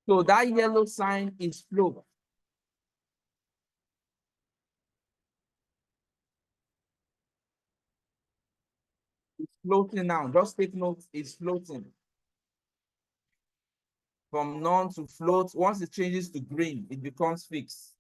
So that yellow sign is float. It's floating now. Just take note, it's floating. From none to float. Once it changes to green, it becomes fixed.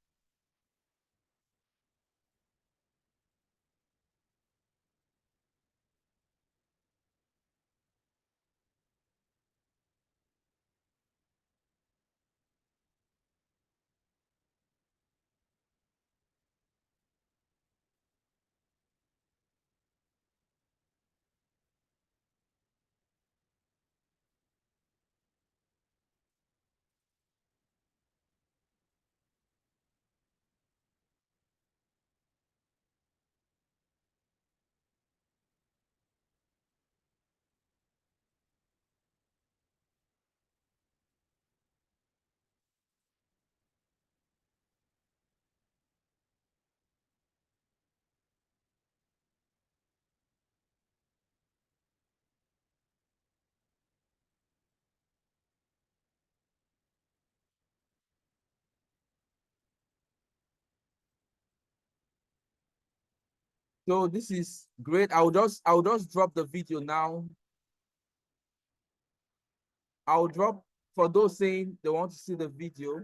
So this is great. I'll just drop the video now. I'll drop for those saying they want to see the video.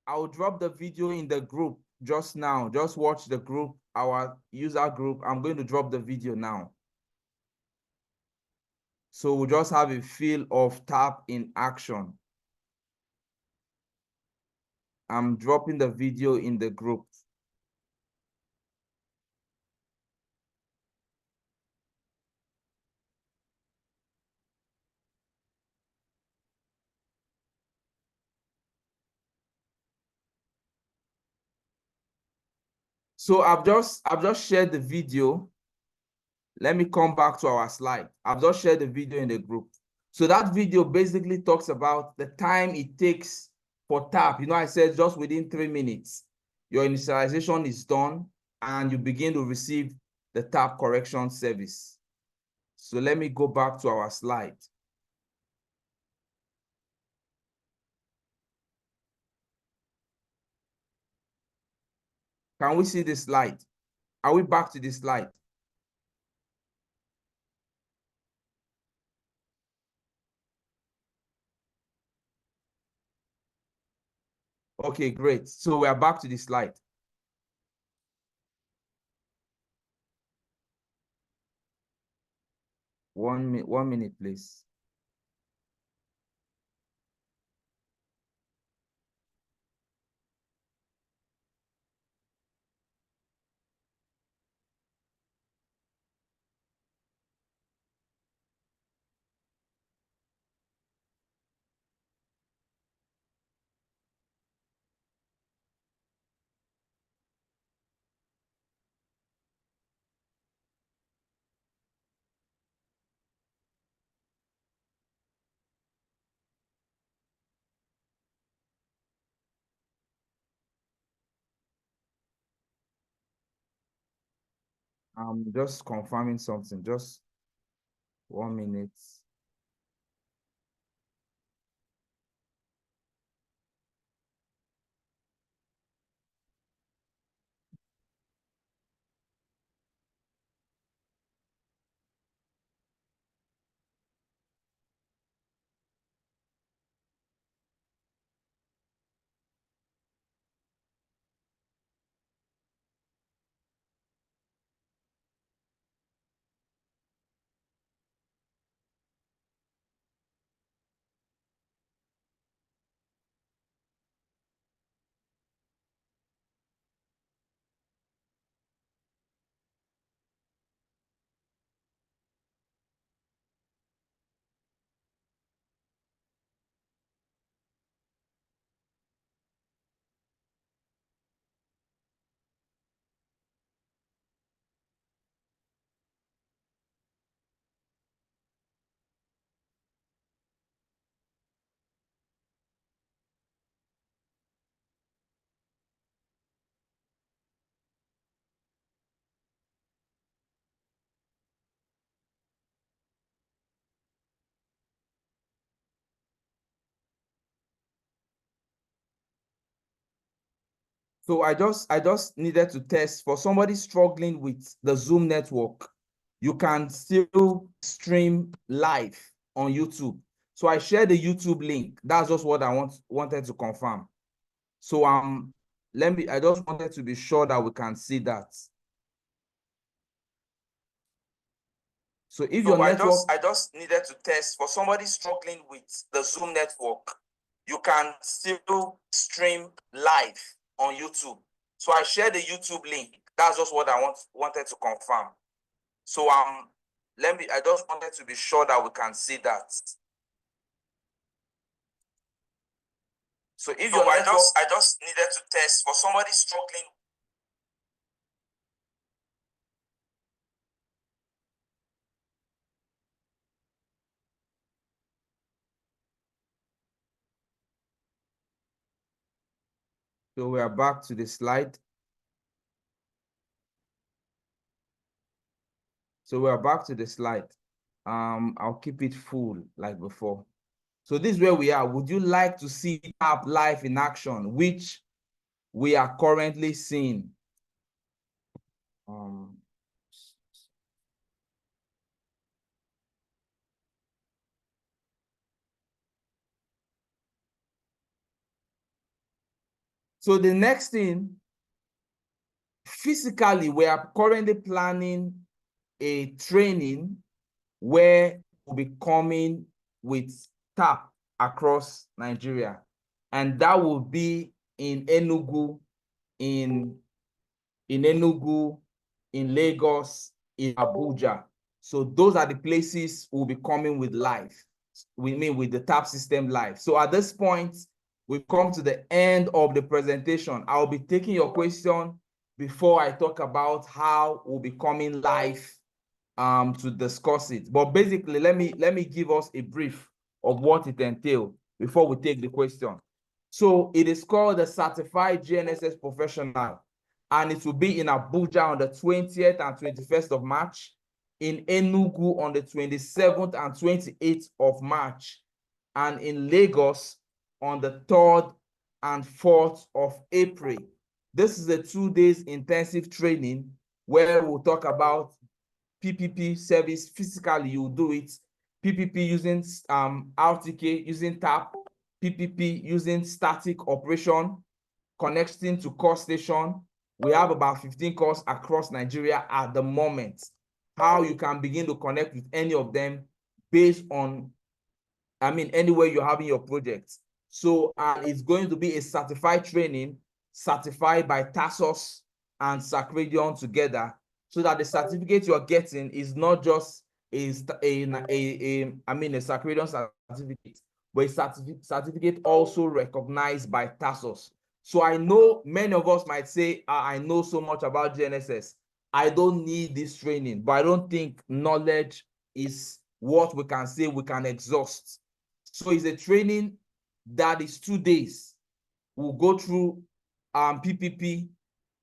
I'll drop the video in the group just now. Just watch the group, our user group. I'm going to drop the video now. So we'll just have a feel of tap in action. I'm dropping the video in the group. So I've just shared the video. Let me come back to our slide. I've just shared the video in the group. So that video basically talks about the time it takes for tap. You know, I said just within 3 minutes, your initialization is done and you begin to receive the tap correction service. So let me go back to our slide. Can we see the slide? Are we back to the slide? Okay, great. So we are back to the slide. 1 minute, please. I'm just confirming something. Just 1 minute. So I just needed to test for somebody struggling with the Zoom network. You can still stream live on YouTube. So I shared the YouTube link. That's just what I wanted to confirm. So I just wanted to be sure that we can see that. So if your network, I just needed to test for somebody struggling with the Zoom network. You can still stream live on YouTube. So I shared the YouTube link. That's just what I wanted to confirm. So I just wanted to be sure that we can see that. So if your network, I just needed to test for somebody struggling. So we are back to the slide. So we are back to the slide. I'll keep it full like before. So this is where we are. Would you like to see app live in action, which we are currently seeing? So the next thing, physically, we are currently planning a training where we'll be coming with TAP across Nigeria. And that will be in Enugu, in Enugu, in Lagos, in Abuja. So those are the places we'll be coming with live. We mean with the TAP system live. So at this point, we've come to the end of the presentation. I'll be taking your question before I talk about how we'll be coming live to discuss it. But basically, let me give us a brief of what it entails before we take the question. So it is called the Certified GNSS Professional, and it will be in Abuja on the 20th and 21st of March, in Enugu on the 27th and 28th of March, and in Lagos on the 3rd and 4th of April. This is a 2 days intensive training where we'll talk about PPP service. Physically, you do it. PPP using RTK, using TAP, PPP using static operation, connecting to CORS station. We have about 15 CORS across Nigeria at the moment. How you can begin to connect with any of them based on, anywhere you're having your projects. So it's going to be a certified training, certified by Tersus and Sacredion together, so that the certificate you're getting is not just a Sacredion certificate, but a certificate also recognized by Tersus. So I know many of us might say, I know so much about GNSS. I don't need this training, but I don't think knowledge is what we can say we can exhaust. So it's a training that is 2 days. We'll go through PPP,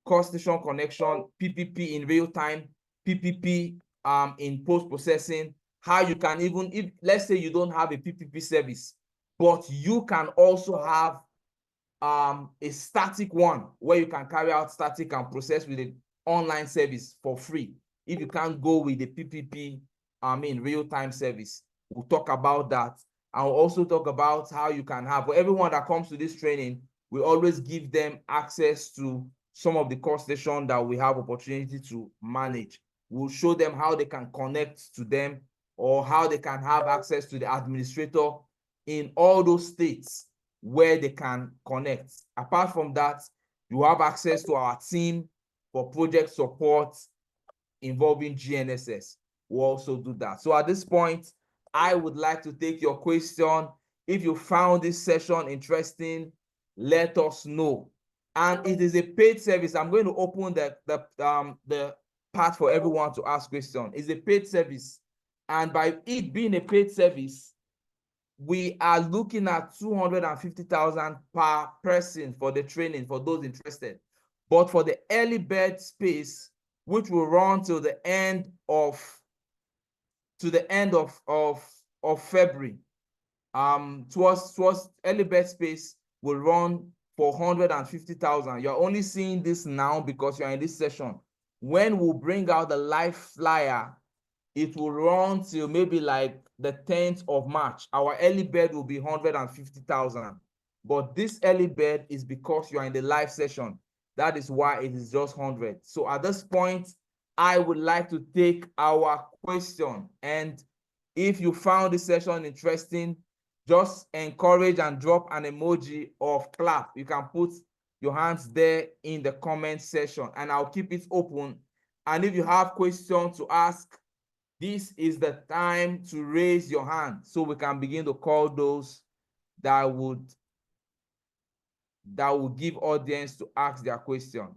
CORS station connection, PPP in real time, PPP in post-processing, how you can even, if let's say you don't have a PPP service, but you can also have a static one where you can carry out static and process with an online service for free. If you can't go with the PPP, real-time service, we'll talk about that. And we'll also talk about how you can have, for everyone that comes to this training, we always give them access to some of the CORS stations that we have opportunity to manage. We'll show them how they can connect to them or how they can have access to the administrator in all those states where they can connect. Apart from that, you have access to our team for project support involving GNSS. We'll also do that. So at this point, I would like to take your question. If you found this session interesting, let us know. And it is a paid service. I'm going to open the part for everyone to ask questions. It's a paid service. And by it being a paid service, we are looking at 250,000 per person for the training for those interested. But for the early bird space, which will run till the end of February, towards early bird space will run for 150,000. You're only seeing this now because you're in this session. When we bring out the live flyer, it will run till maybe like the 10th of March. Our early bird will be 150,000. But this early bird is because you are in the live session. That is why it is just 100. So at this point, I would like to take our question. And if you found this session interesting, just encourage and drop an emoji of clap. You can put your hands there in the comment section and I'll keep it open. And if you have questions to ask, this is the time to raise your hand so we can begin to call those that would give audience to ask their question.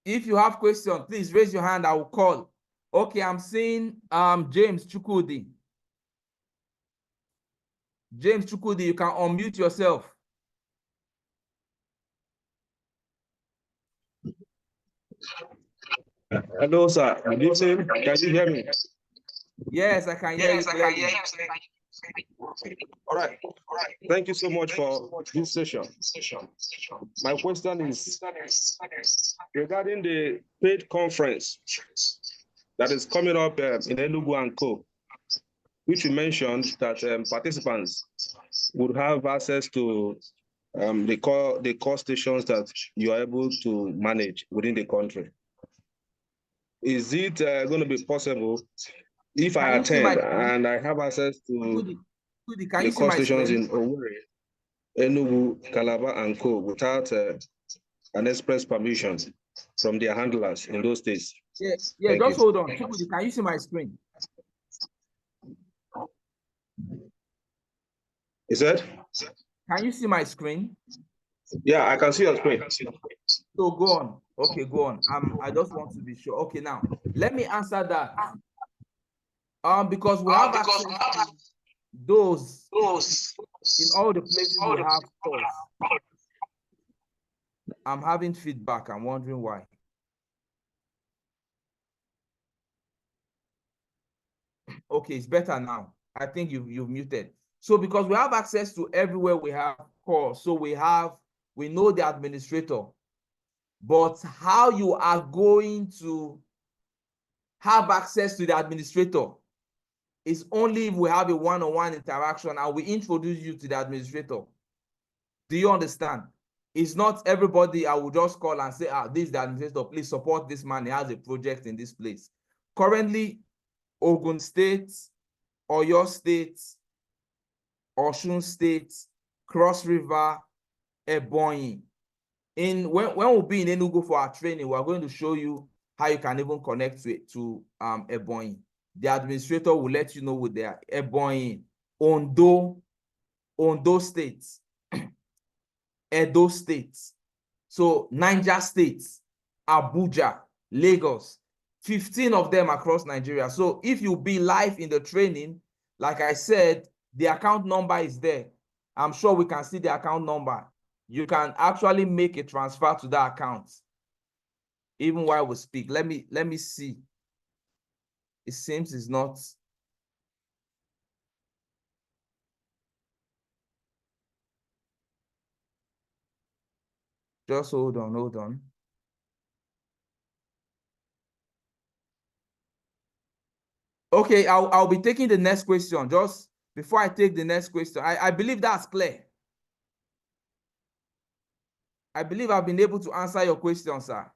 If you have questions, please raise your hand. I will call. Okay, I'm seeing James Chukudi. James Chukudi, you can unmute yourself. Hello, sir. Good evening. Can you hear me? Yes, I can hear you clearly. All right. Thank you so much for this session. My question is regarding the paid conference that is coming up in Enugu and Co., which you mentioned that participants would have access to the core stations that you are able to manage within the country. Is it going to be possible if I attend and I have access to the core stations in Owerri, Enugu, Calabar, and Co. without an express permission from their handlers in those states? Yeah, just hold on. Chukudi, can you see my screen? Is that? Can you see my screen? Yeah, I can see your screen. So go on. Okay, go on. I just want to be sure. Okay, now let me answer that. Because we have access to those in all the places we have CORS. I'm having feedback. I'm wondering why. Okay, it's better now. I think you've muted. So because we have access to everywhere we have CORS, so we know the administrator. But how you are going to have access to the administrator is only if we have a one-on-one interaction and we introduce you to the administrator. Do you understand? It's not everybody I will just call and say, this is the administrator, please support this man, he has a project in this place. Currently, Ogun State, Oyo State, Osun State, Cross River, Ebonyi. When we'll be in Enugu for our training, we're going to show you how you can even connect to Ebonyi. The administrator will let you know with their Ebonyi, Ondo State, Edo State, so Niger State, Abuja, Lagos, 15 of them across Nigeria. So if you be live in the training, like I said, the account number is there. I'm sure we can see the account number. You can actually make a transfer to that account even while we speak. Let me see. It seems it's not. Just hold on. Okay, I'll be taking the next question. Just before I take the next question, I believe that's clear. I believe I've been able to answer your question, sir.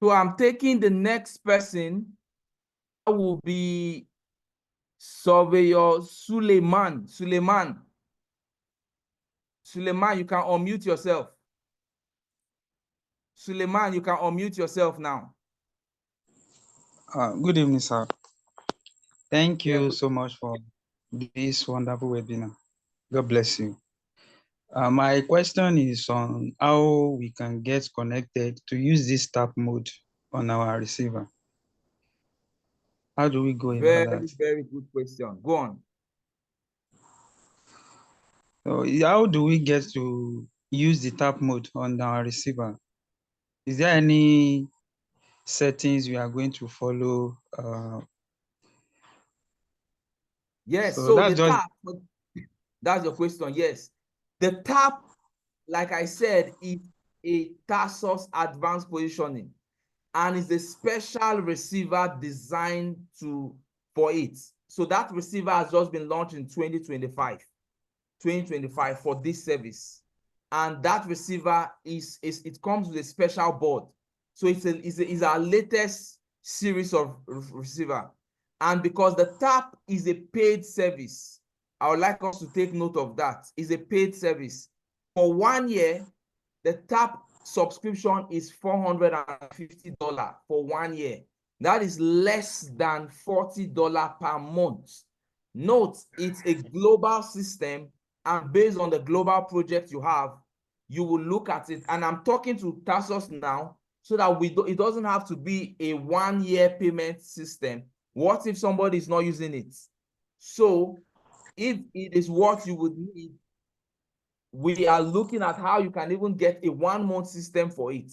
So I'm taking the next person. That will be Surveyor Suleiman. Suleiman, you can unmute yourself. Suleiman, you can unmute yourself now. Good evening, sir. Thank Yeah, you so much for this wonderful webinar. God bless you. My question is on how we can get connected to use this tap mode on our receiver. How do we go about that? Very good question. Go on. So how do we get to use the tap mode on our receiver? Is there any settings we are going to follow? Yes, So so that's the just tap, that's your question. Yes. The tap, like I said, is a Tersus advanced positioning and is a special receiver designed for it. So that receiver has just been launched in 2025 for this service. And that receiver it comes with a special board. So it's our latest series of receiver. And because the tap is a paid service, I would like us to take note of that. It's a paid service. For 1 year, the tap subscription is $450 for 1 year. That is less than $40 per month. Note, it's a global system, and based on the global project you have, you will look at it. And I'm talking to Tersus now so that it doesn't have to be a 1 year payment system. What if somebody is not using it? So if it is what you would need, we are looking at how you can even get a 1 month system for it.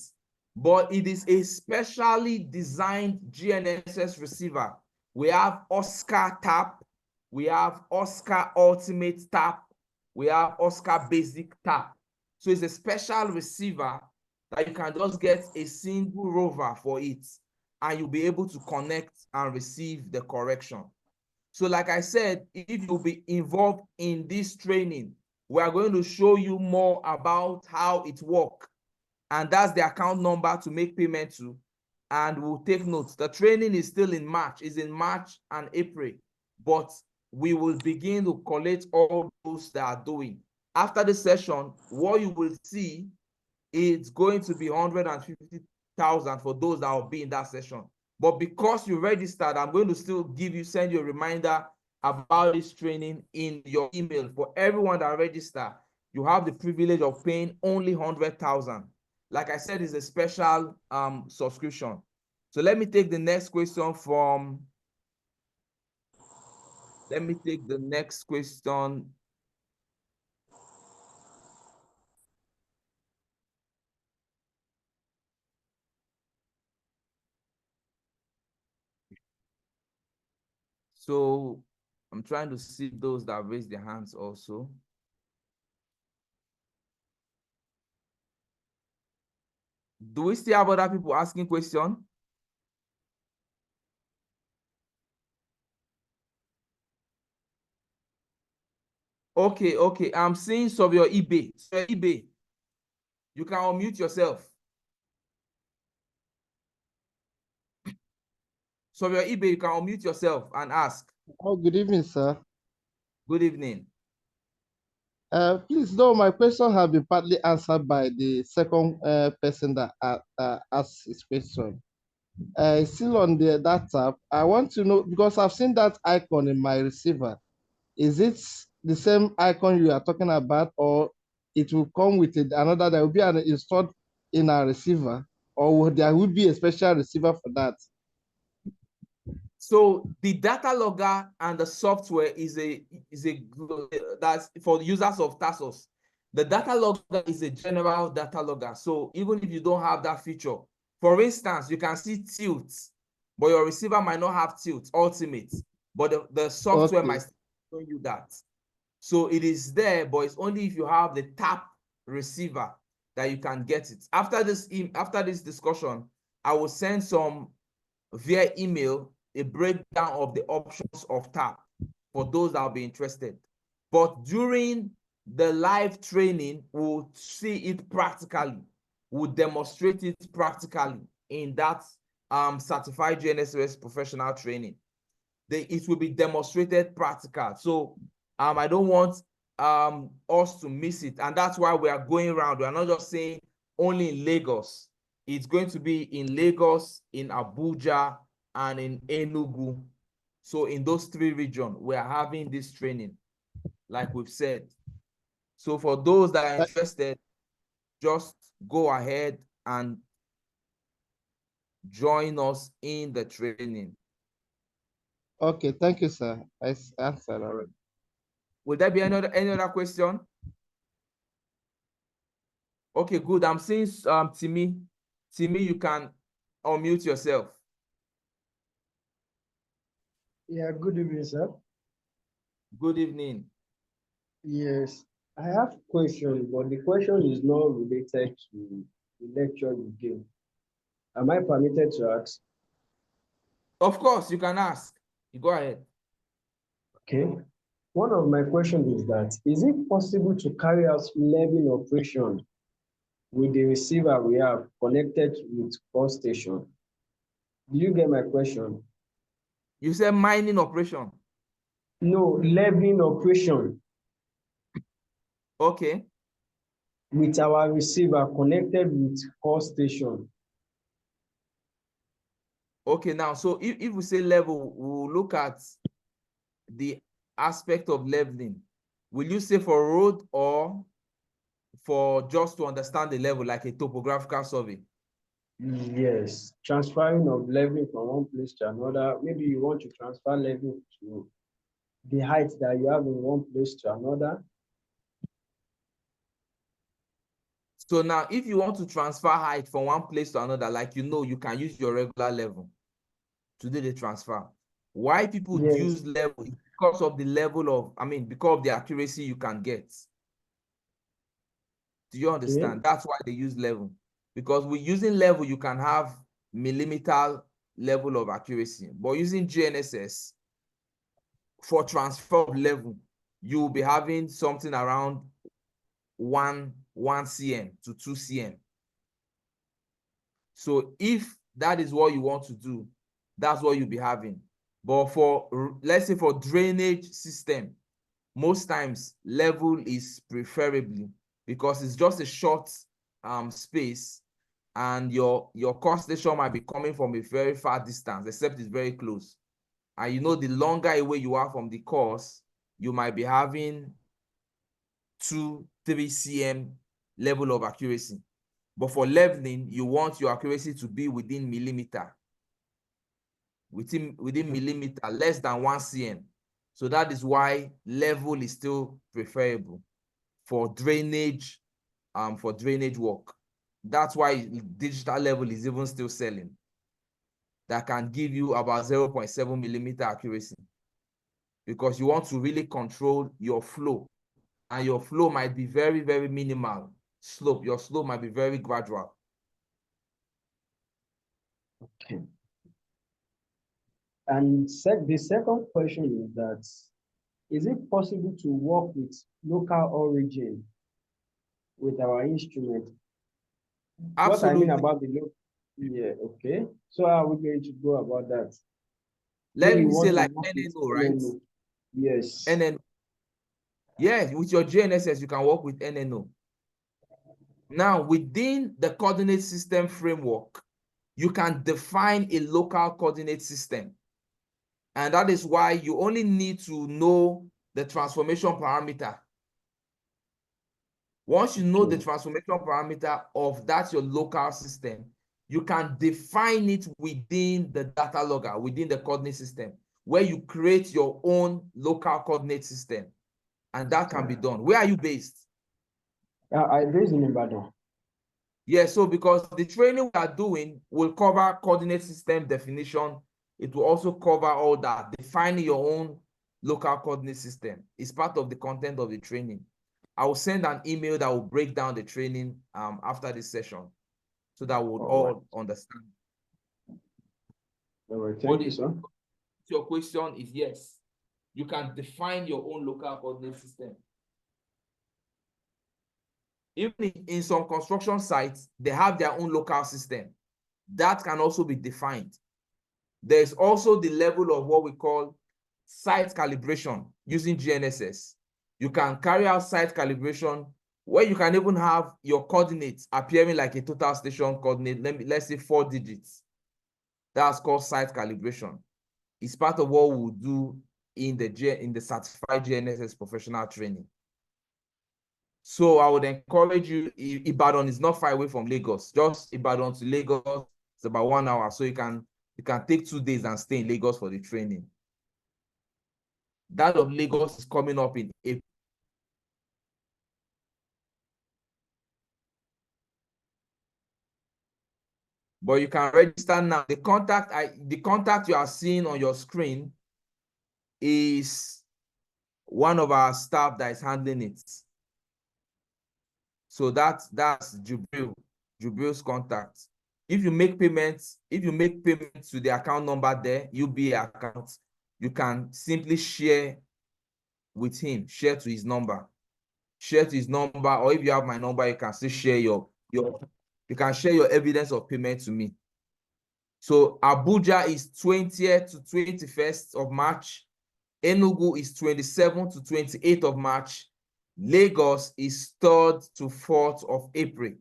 But it is a specially designed GNSS receiver. We have Oscar Tap, we have Oscar Ultimate Tap, we have Oscar Basic Tap. So it's a special receiver that you can just get a single rover for it, and you'll be able to connect and receive the correction. So like I said, if you'll be involved in this training, we are going to show you more about how it works. And that's the account number to make payment to. And we'll take notes. The training is still in March, is in March and April. But we will begin to collect all those that are doing. After the session, what you will see is going to be 150,000 for those that will be in that session. But because you registered, I'm going to still send you a reminder about this training in your email. For everyone that register, you have the privilege of paying only 100,000. Like I said, it's a special subscription. So let me take the next question from, So I'm trying to see those that raise their hands also. Do we still have other people asking questions? Okay. I'm seeing some of your eBay. So eBay, you can unmute yourself. So your eBay, you can unmute yourself and ask. Oh, good evening, sir. Good evening. Please, though my question have been partly answered by the second person that asked his question. Still on that tab, I want to know, because I've seen that icon in my receiver. Is it the same icon you are talking about, or it will come with another that will be installed in our receiver, or there will be a special receiver for that? So the data logger and the software that's for the users of Tersus. The data logger is a general data logger. So even if you don't have that feature, for instance, you can see tilt, but your receiver might not have tilt ultimate, but the software might show you that. So it is there, but it's only if you have the tap receiver that you can get it. After this discussion, I will send some via email a breakdown of the options of tap for those that will be interested. But during the live training, we'll see it practically. We'll demonstrate it practically in that certified GNSS professional training. It will be demonstrated practical. So I don't want us to miss it. And that's why we are going around. We are not just saying only in Lagos. It's going to be in Lagos, in Abuja, and in Enugu. So in those 3 regions, we are having this training, like we've said. So for those that are interested, just go ahead and join us in the training. Okay, thank you, sir. I answered already. Will there be any other question? Okay, good. I'm seeing Timmy. Timmy, you can unmute yourself. Yeah, good evening, sir. Good evening. Yes, I have a question, but the question is not related to the lecture you gave. Am I permitted to ask? Of course, you can ask. You go ahead. Okay. One of my questions is that, is it possible to carry out leveling operation with the receiver we have connected with CORS station? Do you get my question? You said mining operation. No, leveling operation. Okay. With our receiver connected with CORS station. Okay, now, so if we say level, we'll look at the aspect of leveling. Will you say for road or for just to understand the level, like a topographical survey? Yes, transferring of leveling from one place to another. Maybe you want to transfer leveling to the height that you have in one place to another. So now, if you want to transfer height from one place to another, like you can use your regular level to do the transfer. Why people use level is because of the level of, because of the accuracy you can get. Do you understand? That's why they use level. Because with using level, you can have millimeter level of accuracy. But using GNSS, for transfer of level, you will be having something around 1 cm to 2 cm. So if that is what you want to do, that's what you'll be having. But for, let's say for drainage system, most times level is preferably because it's just a short space and your CORS station might be coming from a very far distance, except it's very close. And the longer away you are from the CORS, you might be having 2-3 cm level of accuracy. But for leveling, you want your accuracy to be within millimeter. Within millimeter, less than 1 cm. So that is why level is still preferable for drainage work. That's why digital level is even still selling. That can give you about 0.7 millimeter accuracy. because you want to really control your flow. And your flow might be very, very minimal slope. Your slope might be very gradual. Okay. And the second question is that, is it possible to work with local origin with our instrument? What I mean Absolutely. about the local, yeah, okay. So how are we going to go about that? Let Maybe me we say want to like work with NNO, right? NNO. Yes. NNO. Yeah, with your GNSS, you can work with NNO. Now, within the coordinate system framework, you can define a local coordinate system. And that is why you only need to know the transformation parameter. Once you know the transformation parameter of that your local system, you can define it within the data logger, within the coordinate system, where you create your own local coordinate system. And that can be done. Where are you based? I'm based in Ibadan. Yeah, so because the training we are doing will cover coordinate system definition. It will also cover all that. Defining your own local coordinate system is part of the content of the training. I will send an email that will break down the training after this session so that we'll all understand. All right, thank you, sir. Your question is yes. You can define your own local coordinate system. Even in some construction sites, they have their own local system. That can also be defined. There's also the level of what we call site calibration using GNSS. You can carry out site calibration where you can even have your coordinates appearing like a total station coordinate, let's say 4 digits. That's called site calibration. It's part of what we'll do in the certified GNSS professional training. So I would encourage you, Ibadan is not far away from Lagos. Just Ibadan to Lagos, it's about 1 hour. So you can take 2 days and stay in Lagos for the training. That of Lagos is coming up in April. But you can register now. The contact you are seeing on your screen is one of our staff that is handling it. So that's Jubril's contact. If you make payments to the account number there, UBA account, you can simply share with him, share to his number, or if you have my number, you can still share you can share your evidence of payment to me. So Abuja is 20th to 21st of March. Enugu is 27th to 28th of March. Lagos is 3rd to 4th of April.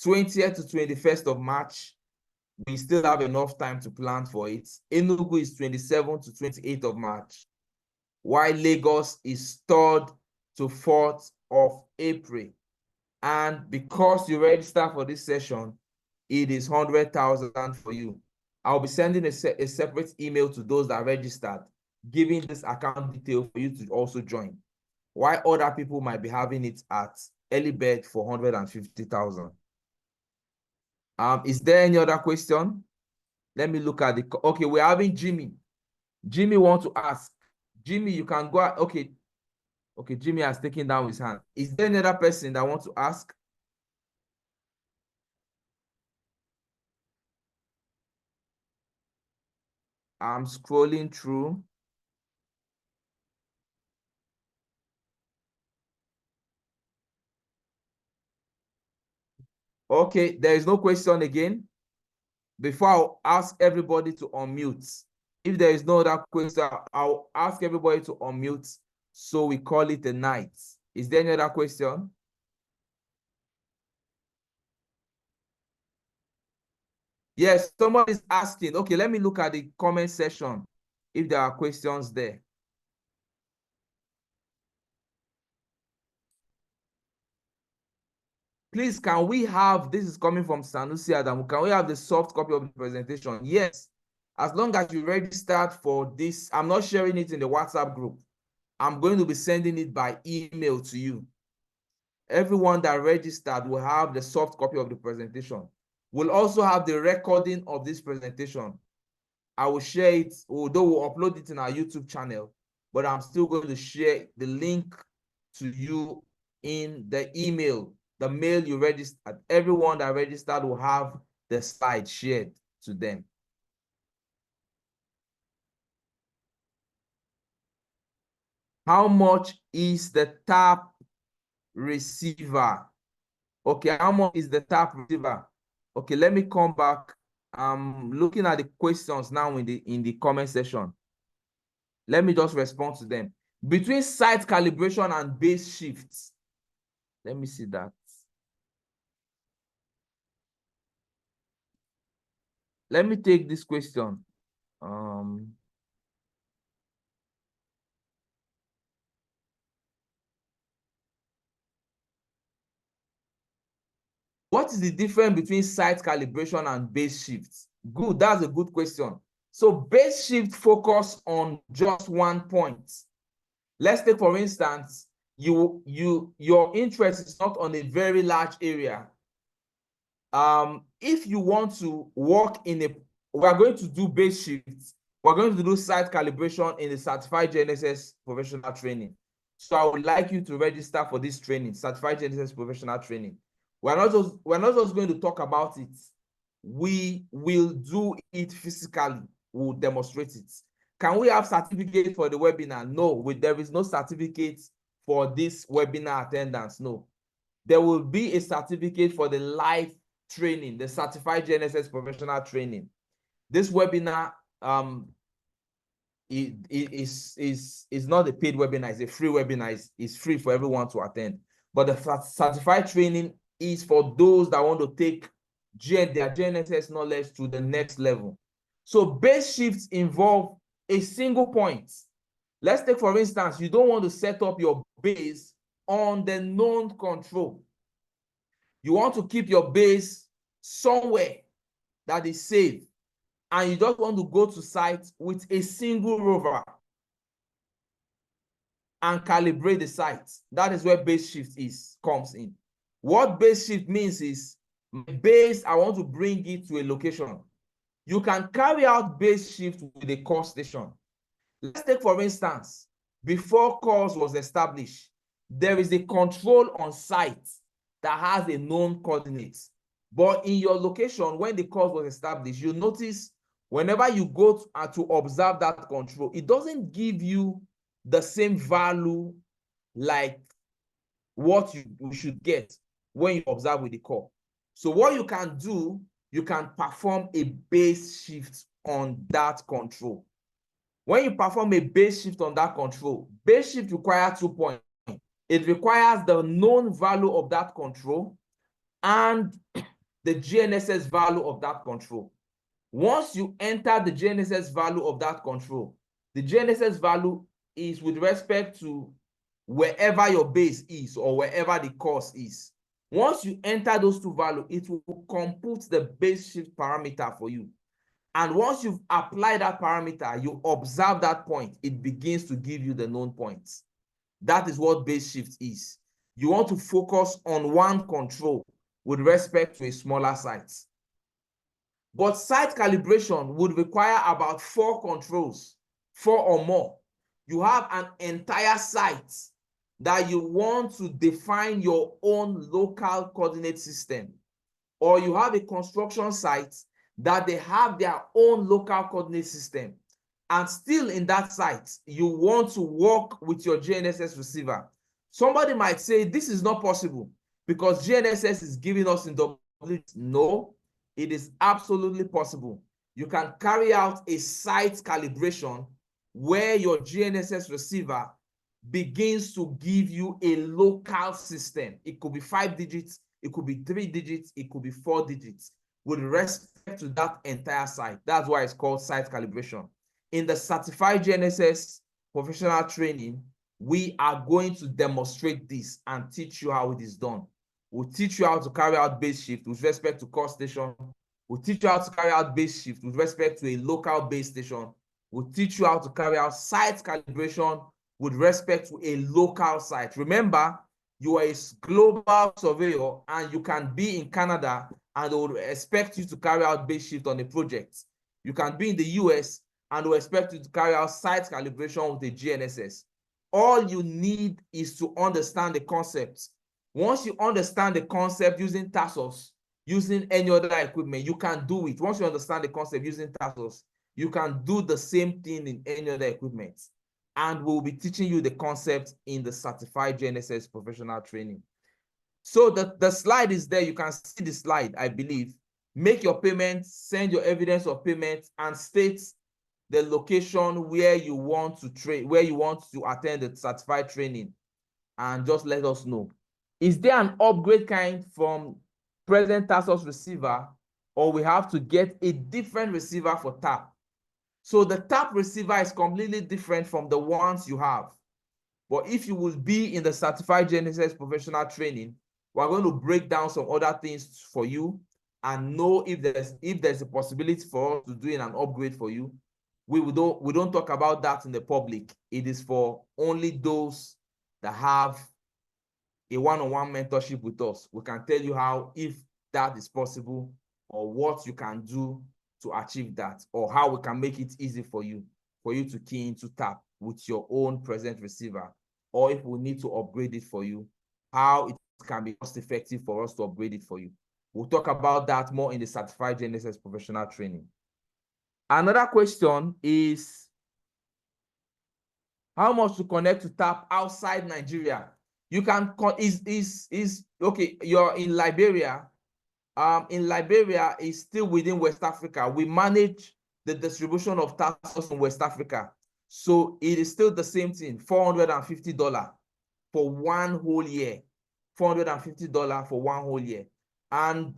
20th to 21st of March. We still have enough time to plan for it. Enugu is 27th to 28th of March, while Lagos is 3rd to 4th of April. And because you register for this session, it is 100,000 for you. I'll be sending a separate email to those that registered, giving this account detail for you to also join. While other people might be having it at early bird for 150,000. Is there any other question? Let me look at okay, we're having Jimmy. Jimmy wants to ask. Jimmy, you can go. Okay, Jimmy has taken down his hand. Is there another person that wants to ask? I'm scrolling through. Okay, there is no question again. Before I'll ask everybody to unmute. If there is no other question, I'll ask everybody to unmute so we call it a night. Is there any other question? Yes, somebody is asking. Okay, let me look at the comment section if there are questions there. Please, can we have, this is coming from Sanusi Adam, can we have the soft copy of the presentation? Yes, as long as you registered for this. I'm not sharing it in the WhatsApp group. I'm going to be sending it by email to you. Everyone that registered will have the soft copy of the presentation. We'll also have the recording of this presentation. I will share it, although we'll upload it in our YouTube channel. but I'm still going to share the link to you in the email, the mail you registered. Everyone that registered will have the slide shared to them. How much is the tap receiver? Okay, how much is the tap receiver? Okay, let me come back. I'm looking at the questions now in the comment section. Let me just respond to them. Between site calibration and base shifts. Let me see that. Let me take this question. What is the difference between site calibration and base shifts? Good, that's a good question. So base shift focus on just one point. Let's take, for instance, your interest is not on a very large area. If you want to work in a, we're going to do base shifts. We're going to do site calibration in the Certified GNSS Professional Training. So I would like you to register for this training, Certified GNSS Professional Training. We're not just going to talk about it. We will do it physically. We'll demonstrate it. Can we have certificate for the webinar? No, there is no certificate for this webinar attendance. No. There will be a certificate for the live training, the Certified GNSS Professional Training. This webinar is not a paid webinar, it's a free webinar. It's free for everyone to attend. But the certified training is for those that want to take their GNSS knowledge to the next level. So base shifts involve a single point. Let's take, for instance, you don't want to set up your base on the known control. You want to keep your base somewhere that is safe, and you just want to go to site with a single rover and calibrate the site. That is where base shift comes in. What base shift means is, my base, I want to bring it to a location. You can carry out base shift with a CORS station. Let's take, for instance, before CORS was established, there is a control on site that has a known coordinate. But in your location, when the CORS was established, you notice whenever you go to observe that control, it doesn't give you the same value like what you should get when you observe with the core. So what you can do, you can perform a base shift on that control. When you perform a base shift on that control, base shift requires 2 points. It requires the known value of that control and the GNSS value of that control. Once you enter the GNSS value of that control, the GNSS value is with respect to wherever your base is or wherever the CORS is. Once you enter those two values, it will compute the base shift parameter for you. And once you've applied that parameter, you observe that point, it begins to give you the known points. That is what base shift is. You want to focus on one control with respect to a smaller site. But site calibration would require about 4 controls, 4 or more. You have an entire site that you want to define your own local coordinate system, or you have a construction site that they have their own local coordinate system, and still in that site, you want to work with your GNSS receiver. Somebody might say, this is not possible because GNSS is giving us in double. No, it is absolutely possible. You can carry out a site calibration where your GNSS receiver begins to give you a local system. It could be 5 digits, it could be 3 digits, it could be 4 digits with respect to that entire site. That's why it's called site calibration. In the Certified GNSS Professional Training, we are going to demonstrate this and teach you how it is done. We'll teach you how to carry out base shift with respect to CORS station. We'll teach you how to carry out base shift with respect to a local base station. We'll teach you how to carry out site calibration with respect to a local site. Remember, you are a global surveyor and you can be in Canada and they would expect you to carry out base shift on a project. You can be in the US and we expect you to carry out site calibration with a GNSS. All you need is to understand the concept. Once you understand the concept using Tersus, using any other equipment, you can do it. Once you understand the concept using Tersus, you can do the same thing in any other equipment. And we'll be teaching you the concept in the certified GNSS professional training. So the slide is there. You can see the slide, I believe. Make your payment, send your evidence of payment, and state the location where you want to train, where you want to attend the certified training, and just let us know. Is there an upgrade kind from present Tersus receiver, or we have to get a different receiver for TAP? So the TAP receiver is completely different from the ones you have. But if you will be in the certified GNSS professional training, we're going to break down some other things for you and know if there's a possibility for us to do an upgrade for you. We don't talk about that in the public. It is for only those that have a one-on-one mentorship with us. We can tell you how, if that is possible, or what you can do to achieve that, or how we can make it easy for you to key into TAP with your own present receiver, or if we need to upgrade it for you, how it can be cost effective for us to upgrade it for you. We'll talk about that more in the certified GNSS professional training. Another question is how much to connect to TAP outside Nigeria. You can okay, you're in Liberia. In Liberia is still within West Africa. We manage the distribution of Tersus in West Africa. So it is still the same thing, $450 for 1 whole year. $450 for 1 whole year. And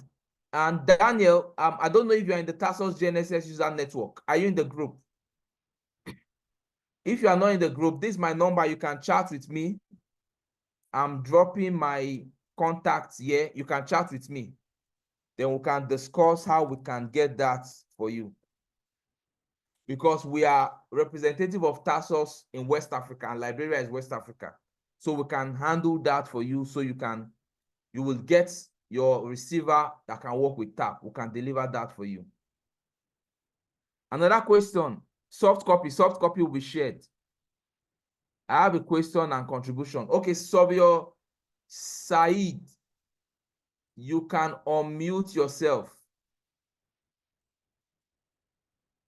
Daniel, I don't know if you're in the Tersus GNSS user network. Are you in the group? If you are not in the group, this is my number. You can chat with me. I'm dropping my contacts here. You can chat with me. Then we can discuss how we can get that for you. Because we are representative of Tersus in West Africa, and Liberia is West Africa. So we can handle that for you, so you will get your receiver that can work with TAP. We can deliver that for you. Another question, soft copy will be shared. I have a question and contribution. Okay, Surv Said, you can unmute yourself.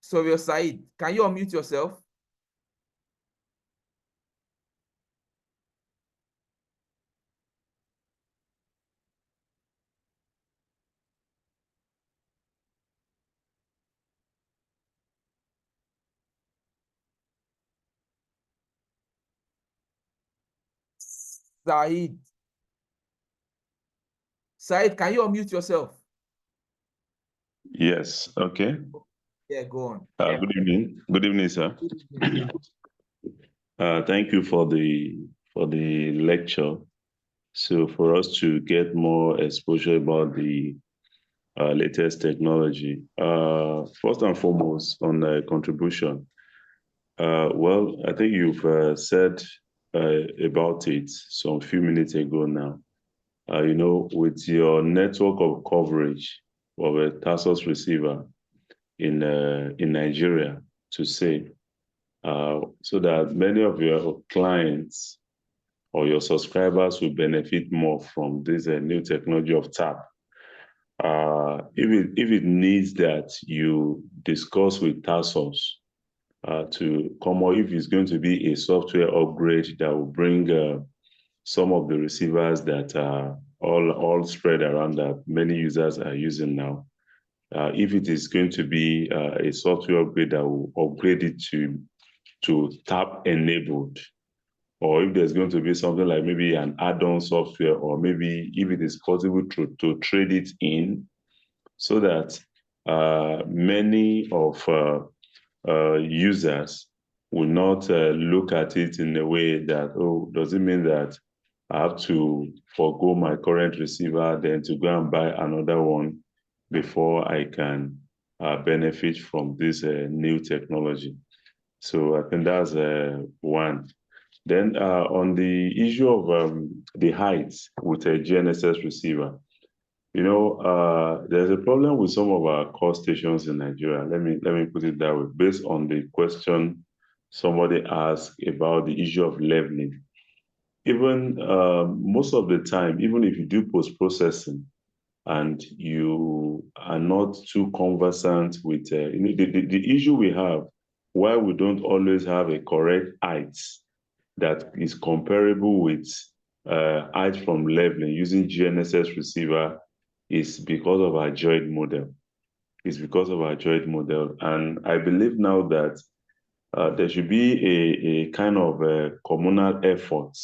Surv Said, can you unmute yourself? Said, can you unmute yourself? Yes, okay. Yeah, go on. Good evening. Good evening, sir. Thank you for the lecture. So for us to get more exposure about the latest technology, first and foremost on the contribution, well, I think you've said about it some few minutes ago now. With your network of coverage of a Tersus receiver in Nigeria, to say, so that many of your clients or your subscribers will benefit more from this new technology of TAP. If it needs that you discuss with Tersus to come, or if it's going to be a software upgrade that will bring some of the receivers that are all spread around that many users are using now. If it is going to be a software upgrade that will upgrade it to TAP enabled, or if there's going to be something like maybe an add-on software, or maybe if it is possible to trade it in, so that many of users will not look at it in a way that, oh, does it mean that I have to forego my current receiver, then to go and buy another one before I can benefit from this new technology? So I think that's one. Then on the issue of the height with a GNSS receiver, There's a problem with some of our CORS stations in Nigeria. Let me put it that way, based on the question somebody asked about the issue of leveling. Even most of the time, even if you do post-processing and you are not too conversant with the issue we have, why we don't always have a correct height that is comparable with height from leveling using GNSS receiver is because of our joint model. It's because of our joint model. And I believe now that there should be a kind of a communal effort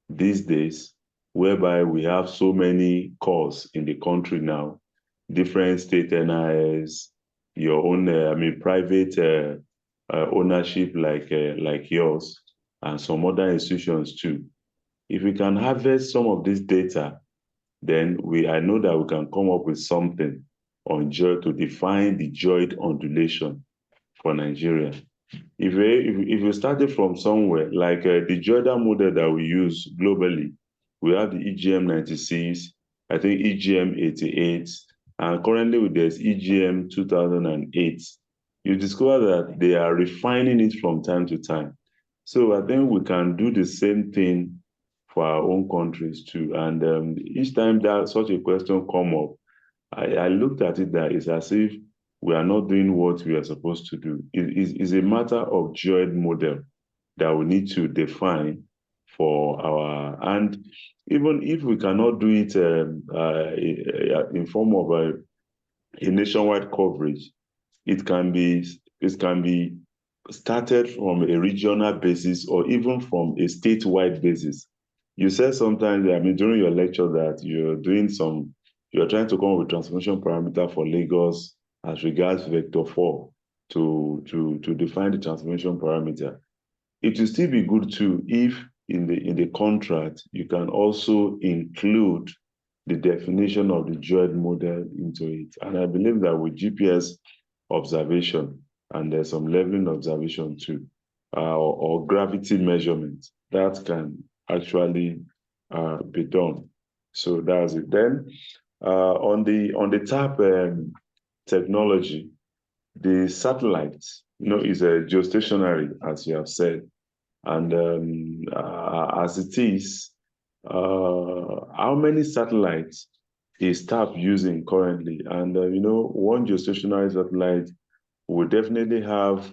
these days, whereby we have so many CORS in the country now, different state NIS, your own, private ownership like yours, and some other institutions too. If we can harvest some of this data, then I know that we can come up with something on joy to define the joint undulation for Nigeria. If you started from somewhere, like the Jordan model that we use globally, we have the EGM 96, I think EGM 88, and currently there's EGM 2008. You discover that they are refining it from time to time. So I think we can do the same thing for our own countries too. And each time that such a question come up, I looked at it that it's as if we are not doing what we are supposed to do. It's a matter of joint model that we need to define for and even if we cannot do it in form of a nationwide coverage, it can be started from a regional basis or even from a statewide basis. You said sometimes, during your lecture that you're trying to come up with transformation parameter for Lagos as regards vector 4 to define the transformation parameter. It will still be good too if in the contract you can also include the definition of the joint model into it. And I believe that with GPS observation, and there's some leveling observation too, or gravity measurement, that can actually be done. So that's it. Then on the TAP technology, the satellite, is a geostationary, as you have said, and as it is, how many satellites is TAP using currently? And one geostationary satellite will definitely have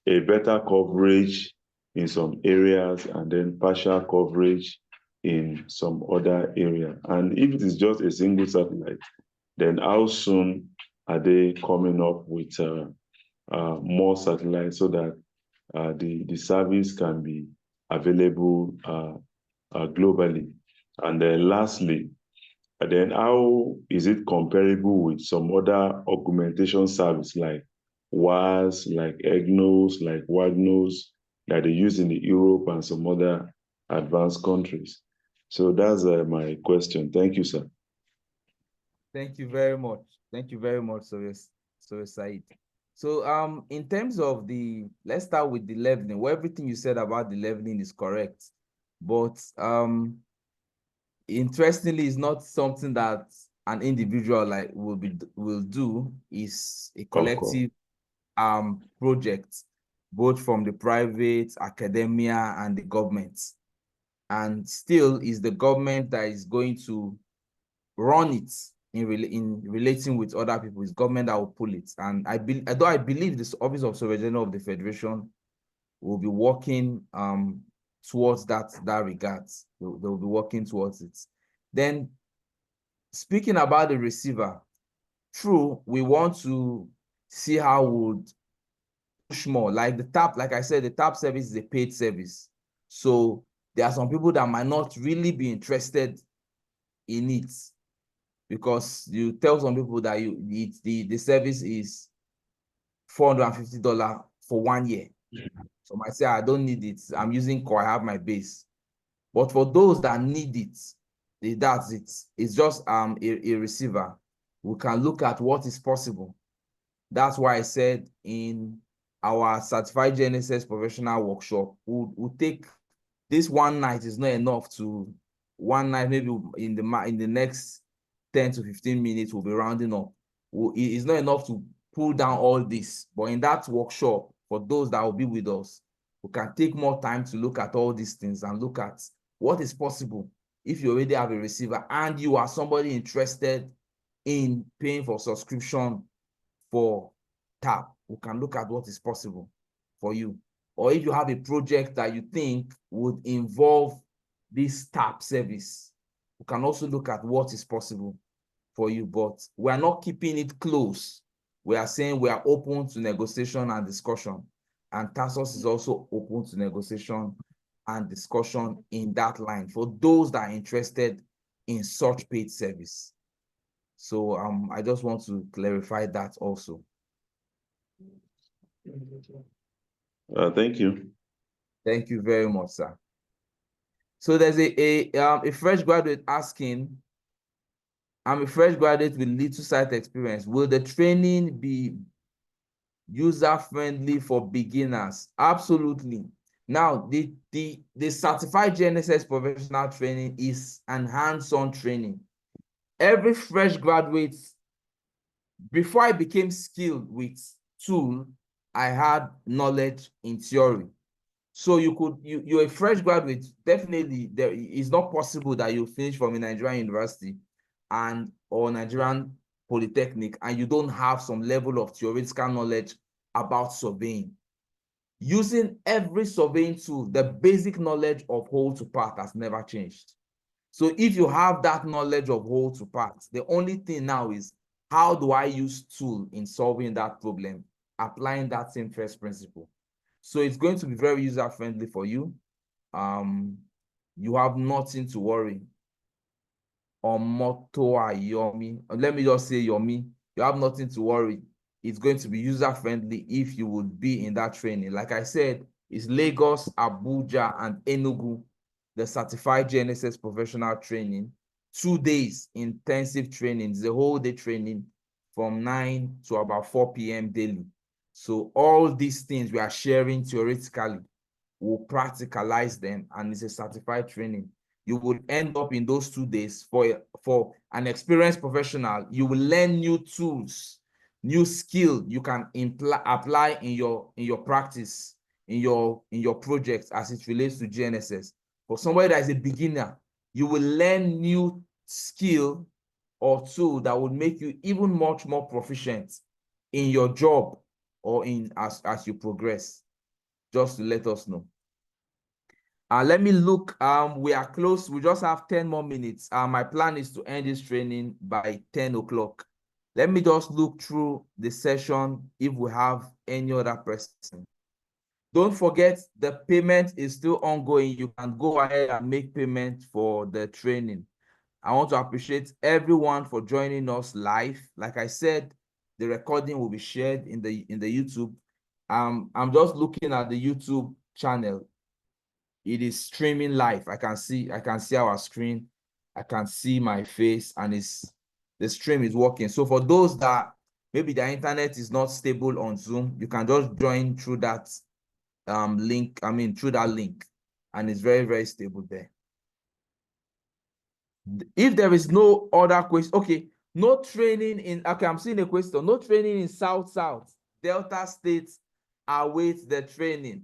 a better coverage in some areas and then partial coverage in some other area. And if it is just a single satellite, then how soon are they coming up with more satellites so that the service can be available globally? And then lastly, then how is it comparable with some other augmentation service like WAS, like EGNOS, like WAGNOS that they use in Europe and some other advanced countries? So that's my question. Thank you, sir. Thank you very much. Thank you very much, Sir Said. So in terms of let's start with the leveling. Well, everything you said about the leveling is correct. But interestingly, it's not something that an individual will do. Is a collective project, both from the private, academia, and the government. And still is the government that is going to run it in relating with other people. It's government that will pull it. And I believe this Office of Surveyor General of the Federation will be working towards that regard. They will be working towards it. Then, speaking about the receiver, true, we want to see how we would push more. Like the TAP, like I said, the TAP service is a paid service. So there are some people that might not really be interested in it, because you tell some people that the service is $450 for 1 year. So I say, I don't need it. I'm using core, I have my base. But for those that need it, that's it. It's just a receiver. We can look at what is possible. That's why I said in our certified GNSS professional workshop, we'll take this one night is not enough to one night, maybe in the next 10 to 15 minutes, we'll be rounding up. It's not enough to pull down all this, but in that workshop, for those that will be with us, we can take more time to look at all these things and look at what is possible if you already have a receiver and you are somebody interested in paying for subscription for TAP. We can look at what is possible for you. Or if you have a project that you think would involve this TAP service, we can also look at what is possible for you. But we are not keeping it close. We are saying we are open to negotiation and discussion. And Tersus is also open to negotiation and discussion in that line for those that are interested in such paid service. So I just want to clarify that also. Thank you. Thank you very much, sir. So there's a fresh graduate asking, I'm a fresh graduate with little site experience. Will the training be user-friendly for beginners? Absolutely. Now, the certified GNSS professional training is an hands-on training. Every fresh graduate, before I became skilled with tool, I had knowledge in theory. So you're a fresh graduate, definitely it's not possible that you finish from a Nigerian university or Nigerian Polytechnic and you don't have some level of theoretical knowledge about surveying. Using every surveying tool, the basic knowledge of whole to part has never changed. So if you have that knowledge of whole to part, the only thing now is, how do I use tool in solving that problem, applying that same first principle? So it's going to be very user-friendly for you. You have nothing to worry. Yomi. Let me just say Yomi. You have nothing to worry. It's going to be user-friendly if you would be in that training. Like I said, it's Lagos, Abuja, and Enugu, the certified GNSS professional training. 2 days intensive training, the whole day training from 9 to about 4 p.m. daily. So all these things we are sharing theoretically, we'll practicalize them, and it's a certified training. You will end up in those 2 days for an experienced professional. You will learn new tools, new skill you can apply in your practice, in your projects as it relates to GNSS. For somebody that is a beginner, you will learn new skill or tool that will make you even much more proficient in your job or as you progress. Just to let us know. Let me look. We are close. We just have 10 more minutes. My plan is to end this training by 10 o'clock. Let me just look through the session if we have any other person. Don't forget, the payment is still ongoing. You can go ahead and make payment for the training. I want to appreciate everyone for joining us live. Like I said, the recording will be shared in the YouTube. I'm just looking at the YouTube channel. It is streaming live. I can see our screen. I can see my face, and the stream is working. So for those that maybe the internet is not stable on Zoom, you can just join through that link. Through that link, and it's very, very stable there. If there is no other question, okay, no training in, okay, I'm seeing a question. No training in South, Delta states awaits the training.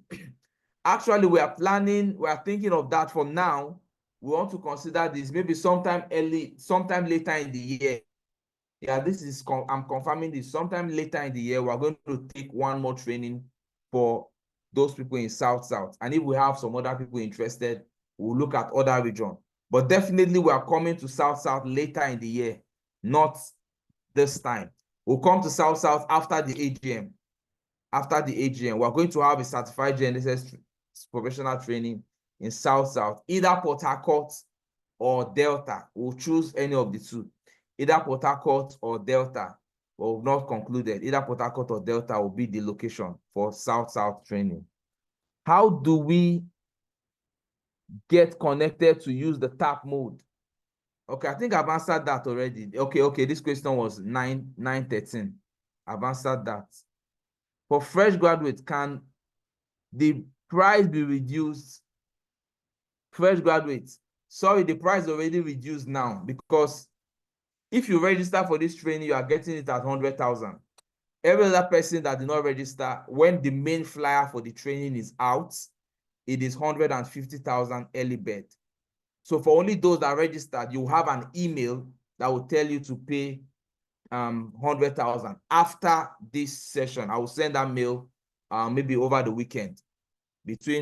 Actually, we are thinking of that for now. We want to consider this maybe sometime later in the year. Yeah, I'm confirming this. Sometime later in the year, we're going to take one more training for those people in South. And if we have some other people interested, we'll look at other regions. But definitely we are coming to South later in the year, not this time. We'll come to South after the AGM. After the AGM, we're going to have a certified GNSS professional training in South, either Port Harcourt or Delta. We'll choose any of the two. Either Port Harcourt or Delta. But we've not concluded. Either Port Harcourt or Delta will be the location for South training. How do we get connected to use the tap mode? Okay, I think I've answered that already. Okay, this question was 913. I've answered that. For fresh graduates, can the price be reduced? Fresh graduates, sorry, the price already reduced now because If you register for this training, you are getting it at 100,000. Every other person that did not register, when the main flyer for the training is out, it is 150,000 early bird. So for only those that registered, you have an email that will tell you to pay 100,000. After this session, I will send that mail maybe over the weekend.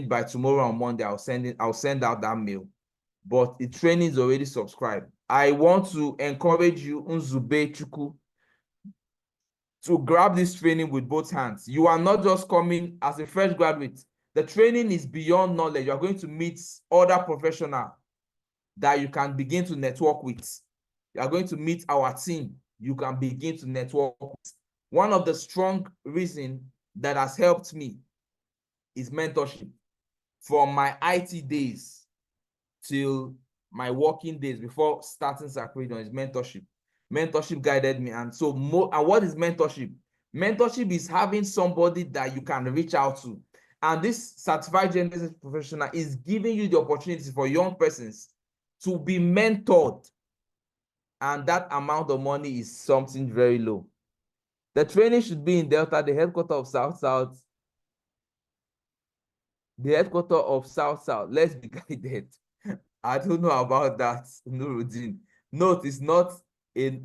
By tomorrow or Monday, I'll send out that mail. But the training is already subscribed. I want to encourage you, Nzube Chuku, to grab this training with both hands. You are not just coming as a fresh graduate. The training is beyond knowledge. You are going to meet other professionals that you can begin to network with. You are going to meet our team. You can begin to network with. One of the strong reasons that has helped me is mentorship. From my IT days till my working days before starting Sacredon is mentorship. Mentorship guided me. And so, and what is mentorship? Mentorship is having somebody that you can reach out to. And this certified GNSS professional is giving you the opportunity for young persons to be mentored. And that amount of money is something very low. The training should be in Delta, the headquarters of South-South. The headquarters of South-South. Let's be guided. I don't know about that, Nuruddin. Note, it's not an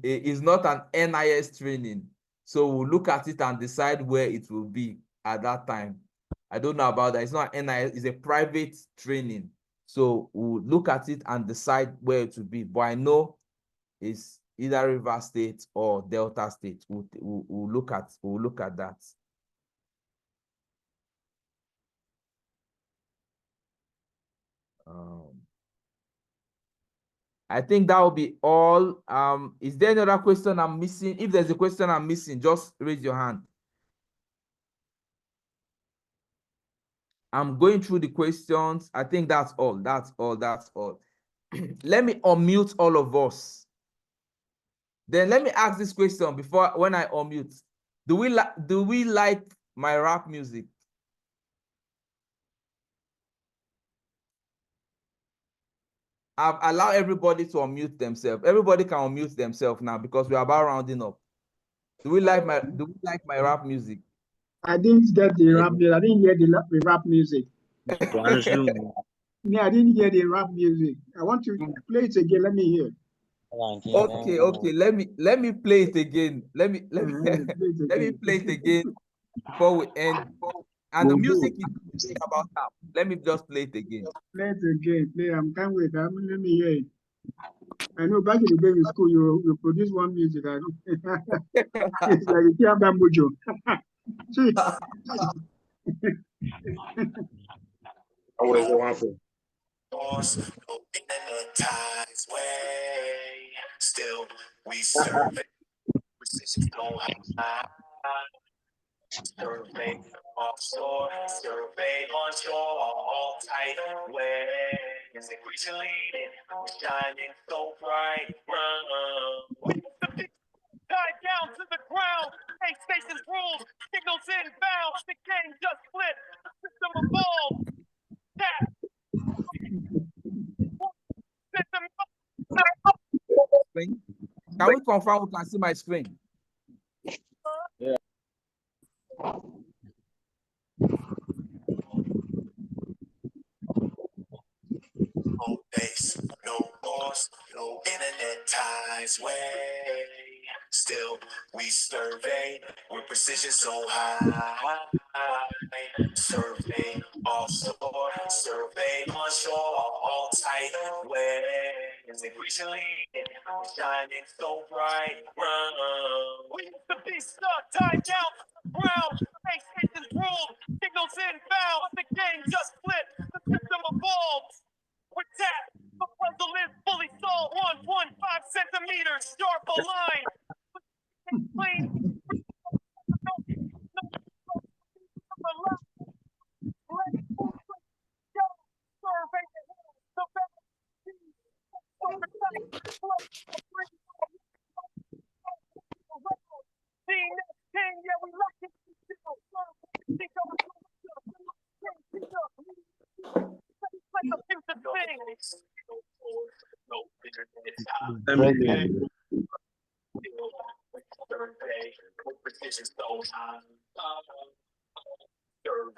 NIS training. So we'll look at it and decide where it will be at that time. I don't know about that. It's not NIS, it's a private training. So we'll look at it and decide where it will be. But I know it's either River State or Delta State. We'll look at that. I think that will be all. Is there any other question I'm missing? If there's a question I'm missing, just raise your hand. I'm going through the questions. I think that's all. That's all. Let me unmute all of us. Then let me ask this question when I unmute. Do we like my rap music? I've allowed everybody to unmute themselves. Everybody can unmute themselves now because we're about rounding up. Do we like my rap music? I didn't get the rap music. I didn't hear the rap music. Me, I didn't hear the rap music. I want to play it again. Let me hear. Okay. Let me play it again. Let me play it again before we end. And the music is about now. Let me just play it again. Play it again. Play. I can't wait. Let me hear it. I know back in the day in school, you produce one music. It's like a Kiamba Mojo. What is the one for? Still, we serve it. Precision so high. Survey offshore, survey onshore, all tight ways. Increasingly, shining so bright. Tied down to the ground, base stations rules, signals inbound, the game just split, system evolved. Can we confirm we can see my screen? Yeah. No base, no CORS, no internet ties way. Still, we survey with precision so high. Survey offshore, survey onshore, all tight ways. Increasingly, shining so bright. We used to be stuck, tied down to the ground. Base stations ruled, signals inbound. The game just split, the system evolved. With that, the puzzle is fully solved. 1.5 centimeters, sharp align. Clean.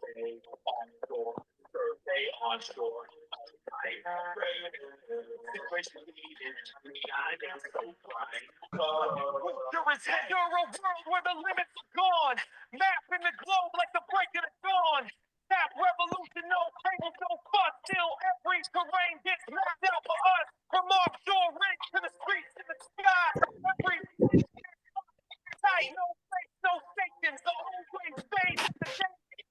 You're a world where the limits are gone. Mapping the globe like the break of the dawn. That revolution, no tables, no fuss. Till every terrain gets mapped out for us. From offshore rigs to the streets in the sky. Every tight, no place, no stations. The whole way fades. The day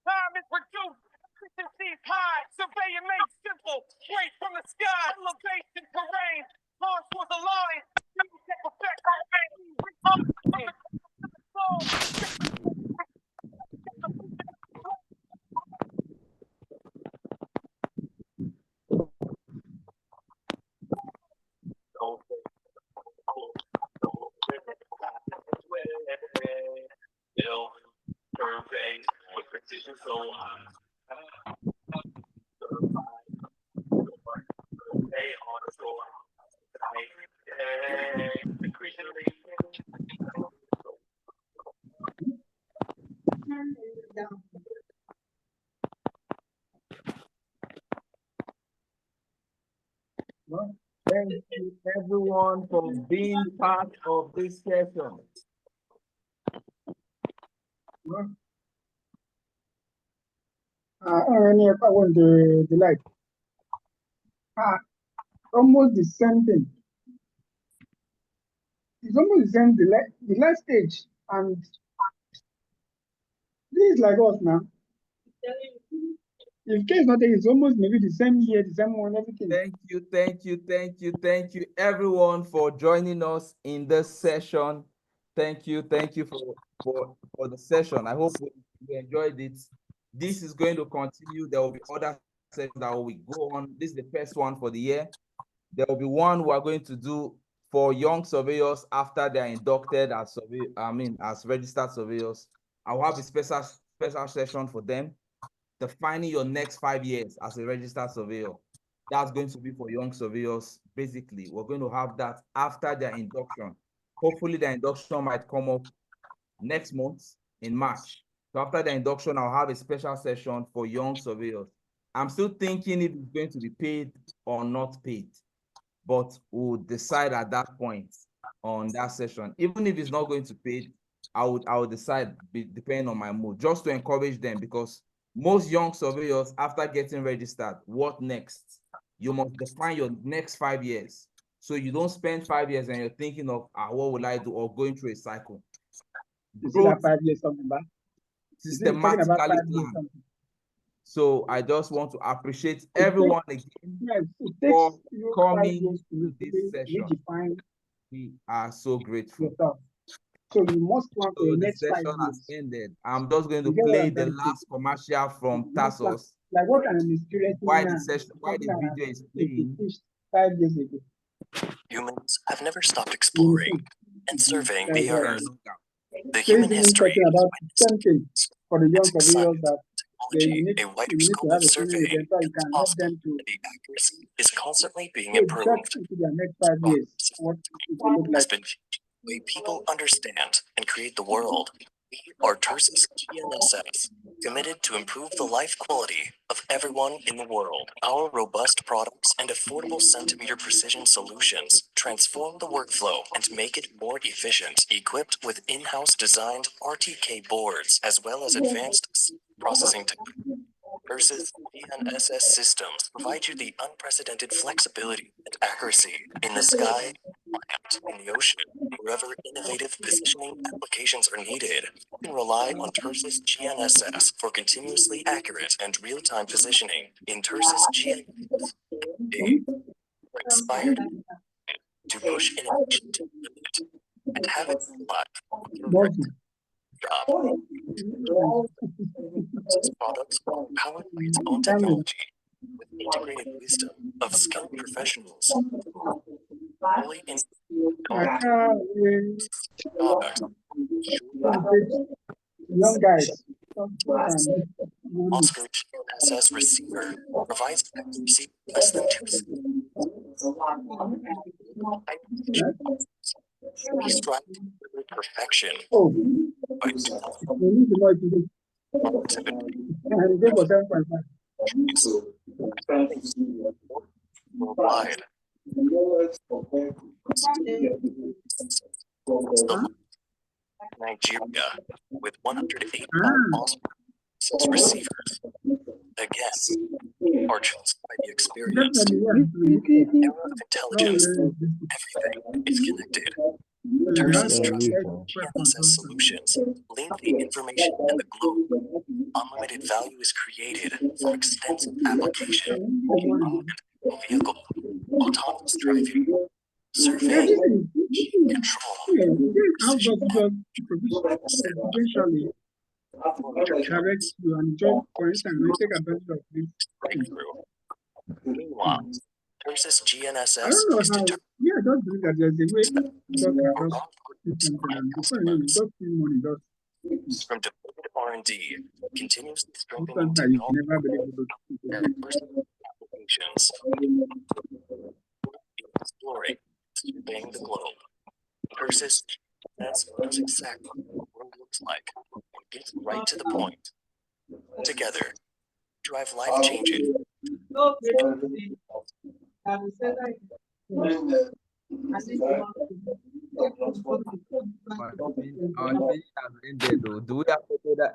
time is reduced. Efficiency's high. Surveying made simple. Straight from the sky. Elevation terrain. Launch was a line. Survey with precision so high. On shore. Increasingly. Well, thank you everyone for being part of this session. I want the light. Almost the same thing. It's almost the same, the last stage, and this is like us now. If case not there, it's almost maybe the same year, the same one, everything. Thank you everyone for joining us in this session. Thank you for the session. I hope you enjoyed it. This is going to continue. There will be other sessions that will go on. This is the first one for the year. There will be one we are going to do for young surveyors after they are inducted as as registered surveyors. I'll have a special session for them. Defining your next 5 years as a registered surveyor. That's going to be for young surveyors. Basically, we're going to have that after their induction. Hopefully, the induction might come up next month in March. So after the induction, I'll have a special session for young surveyors. I'm still thinking if it's going to be paid or not paid, but we'll decide at that point on that session. Even if it's not going to pay, I would decide depending on my mood, just to encourage them, because most young surveyors, after getting registered, what next? You must define your next 5 years. So you don't spend 5 years and you're thinking of what will I do, or going through a cycle. You see that 5 years something back? Systematically planned. So I just want to appreciate everyone again for coming to this session. We are so grateful. So you must plan for the next 5 years. Has ended. I'm just going to play the last commercial from Tersus. Like what kind of experience why the video is playing 5 years ago. Humans have never stopped exploring and surveying the Earth. The So human history about something for the young surveyors that technology, a wider scope of surveying is possible, and the accuracy is constantly being improved. The next 5 years, what it will look like. Has been the way people understand and create the world. We are Tersus GNSS, committed to improve the life quality of everyone in the world. Our robust products and affordable centimeter precision solutions transform the workflow and make it more efficient. Equipped with in-house designed RTK boards, as well as advanced processing technology, Tersus GNSS systems provide you the unprecedented flexibility and accuracy in the sky, in the ocean. Wherever innovative positioning applications are needed, you can rely on Tersus GNSS for continuously accurate and real-time positioning. In Tersus GNSS, we're inspired to push innovation to the limit and have it live. Tersus products are powered by its own technology with integrated wisdom of skilled professionals. Fully in young guys. Oscar GNSS receiver provides accuracy less than 2 seconds. We strive to deliver perfection Oh, by we need to know it today. productivity And go for 7.5. worldwide. Nigeria, with 185 Osprey receivers, again, are chosen by the experience. Era of intelligence, everything is connected. Tersus trusted GNSS solutions link the information and the globe. Unlimited value is created from extensive application in unmanned vehicle, autonomous driving, surveying, control, precision Potentially correct you and just, for instance, we take advantage of this. breakthrough. Meanwhile, Tersus I GNSS don't know is how. determined Yeah, I don't believe that there's a way God can just do something and before you know, it, just free money, just from deployed R&D, continuously strengthening something you technology never believe those people. applications, exploring, surveying the globe. Tersus GNSS knows exactly what the world looks like and gets right to the point. Together, drive life changes. Our training has ended though. Do we have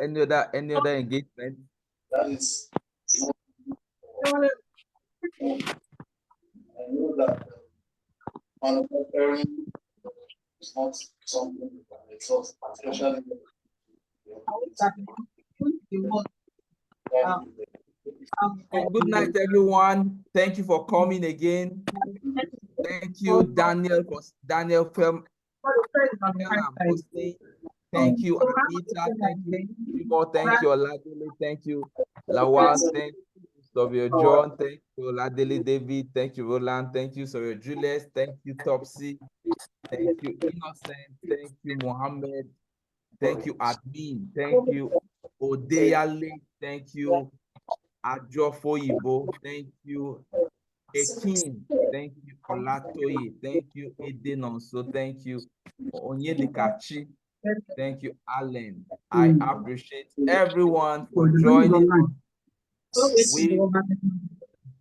any other engagement? I know that manufacturing is not something that it's not, especially So good night, everyone. Thank you for coming again. Thank you, Daniel, for Daniel Film and hosting. Thank you, Anita. Thank you, Timo. Thank you, Oladele. Thank you, Lawal. Thank you, Savio John. Thank you, Oladele David. Thank you, Roland. Thank you, Savio Julius. Thank you, Topsy. Thank you, Innocent. Thank you, Mohammed. Thank you, Admin. Thank you, Odeyale. Thank you, Ajofoyibo. Thank you, Ekin. Thank you, Olatoye. Thank you, Edenonso. Thank you, Onyedikachi. Thank you, Alan. I appreciate everyone for joining us. We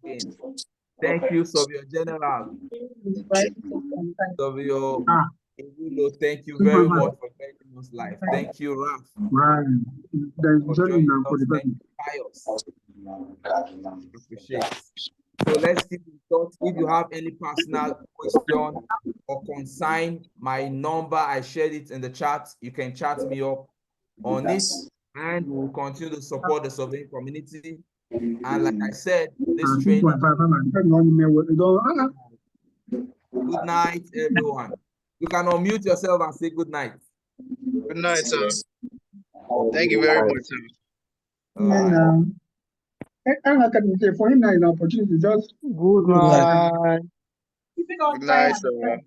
again. Thank you, Savio General. Savio, thank you very much for making us live. Thank you, Raf. Right. There's For journey joining now for us. the Thank person. you, Pius. Appreciate it. So let's keep in touch. If you have any personal question or concern, my number, I shared it in the chat. You can chat me up on it, and we'll continue to support the surveying community. And like I said, this training. Good night, everyone. You can unmute yourself and say good night. Good night, sir. Thank you very much, sir. For him now is an opportunity. Just good night. Good night, sir.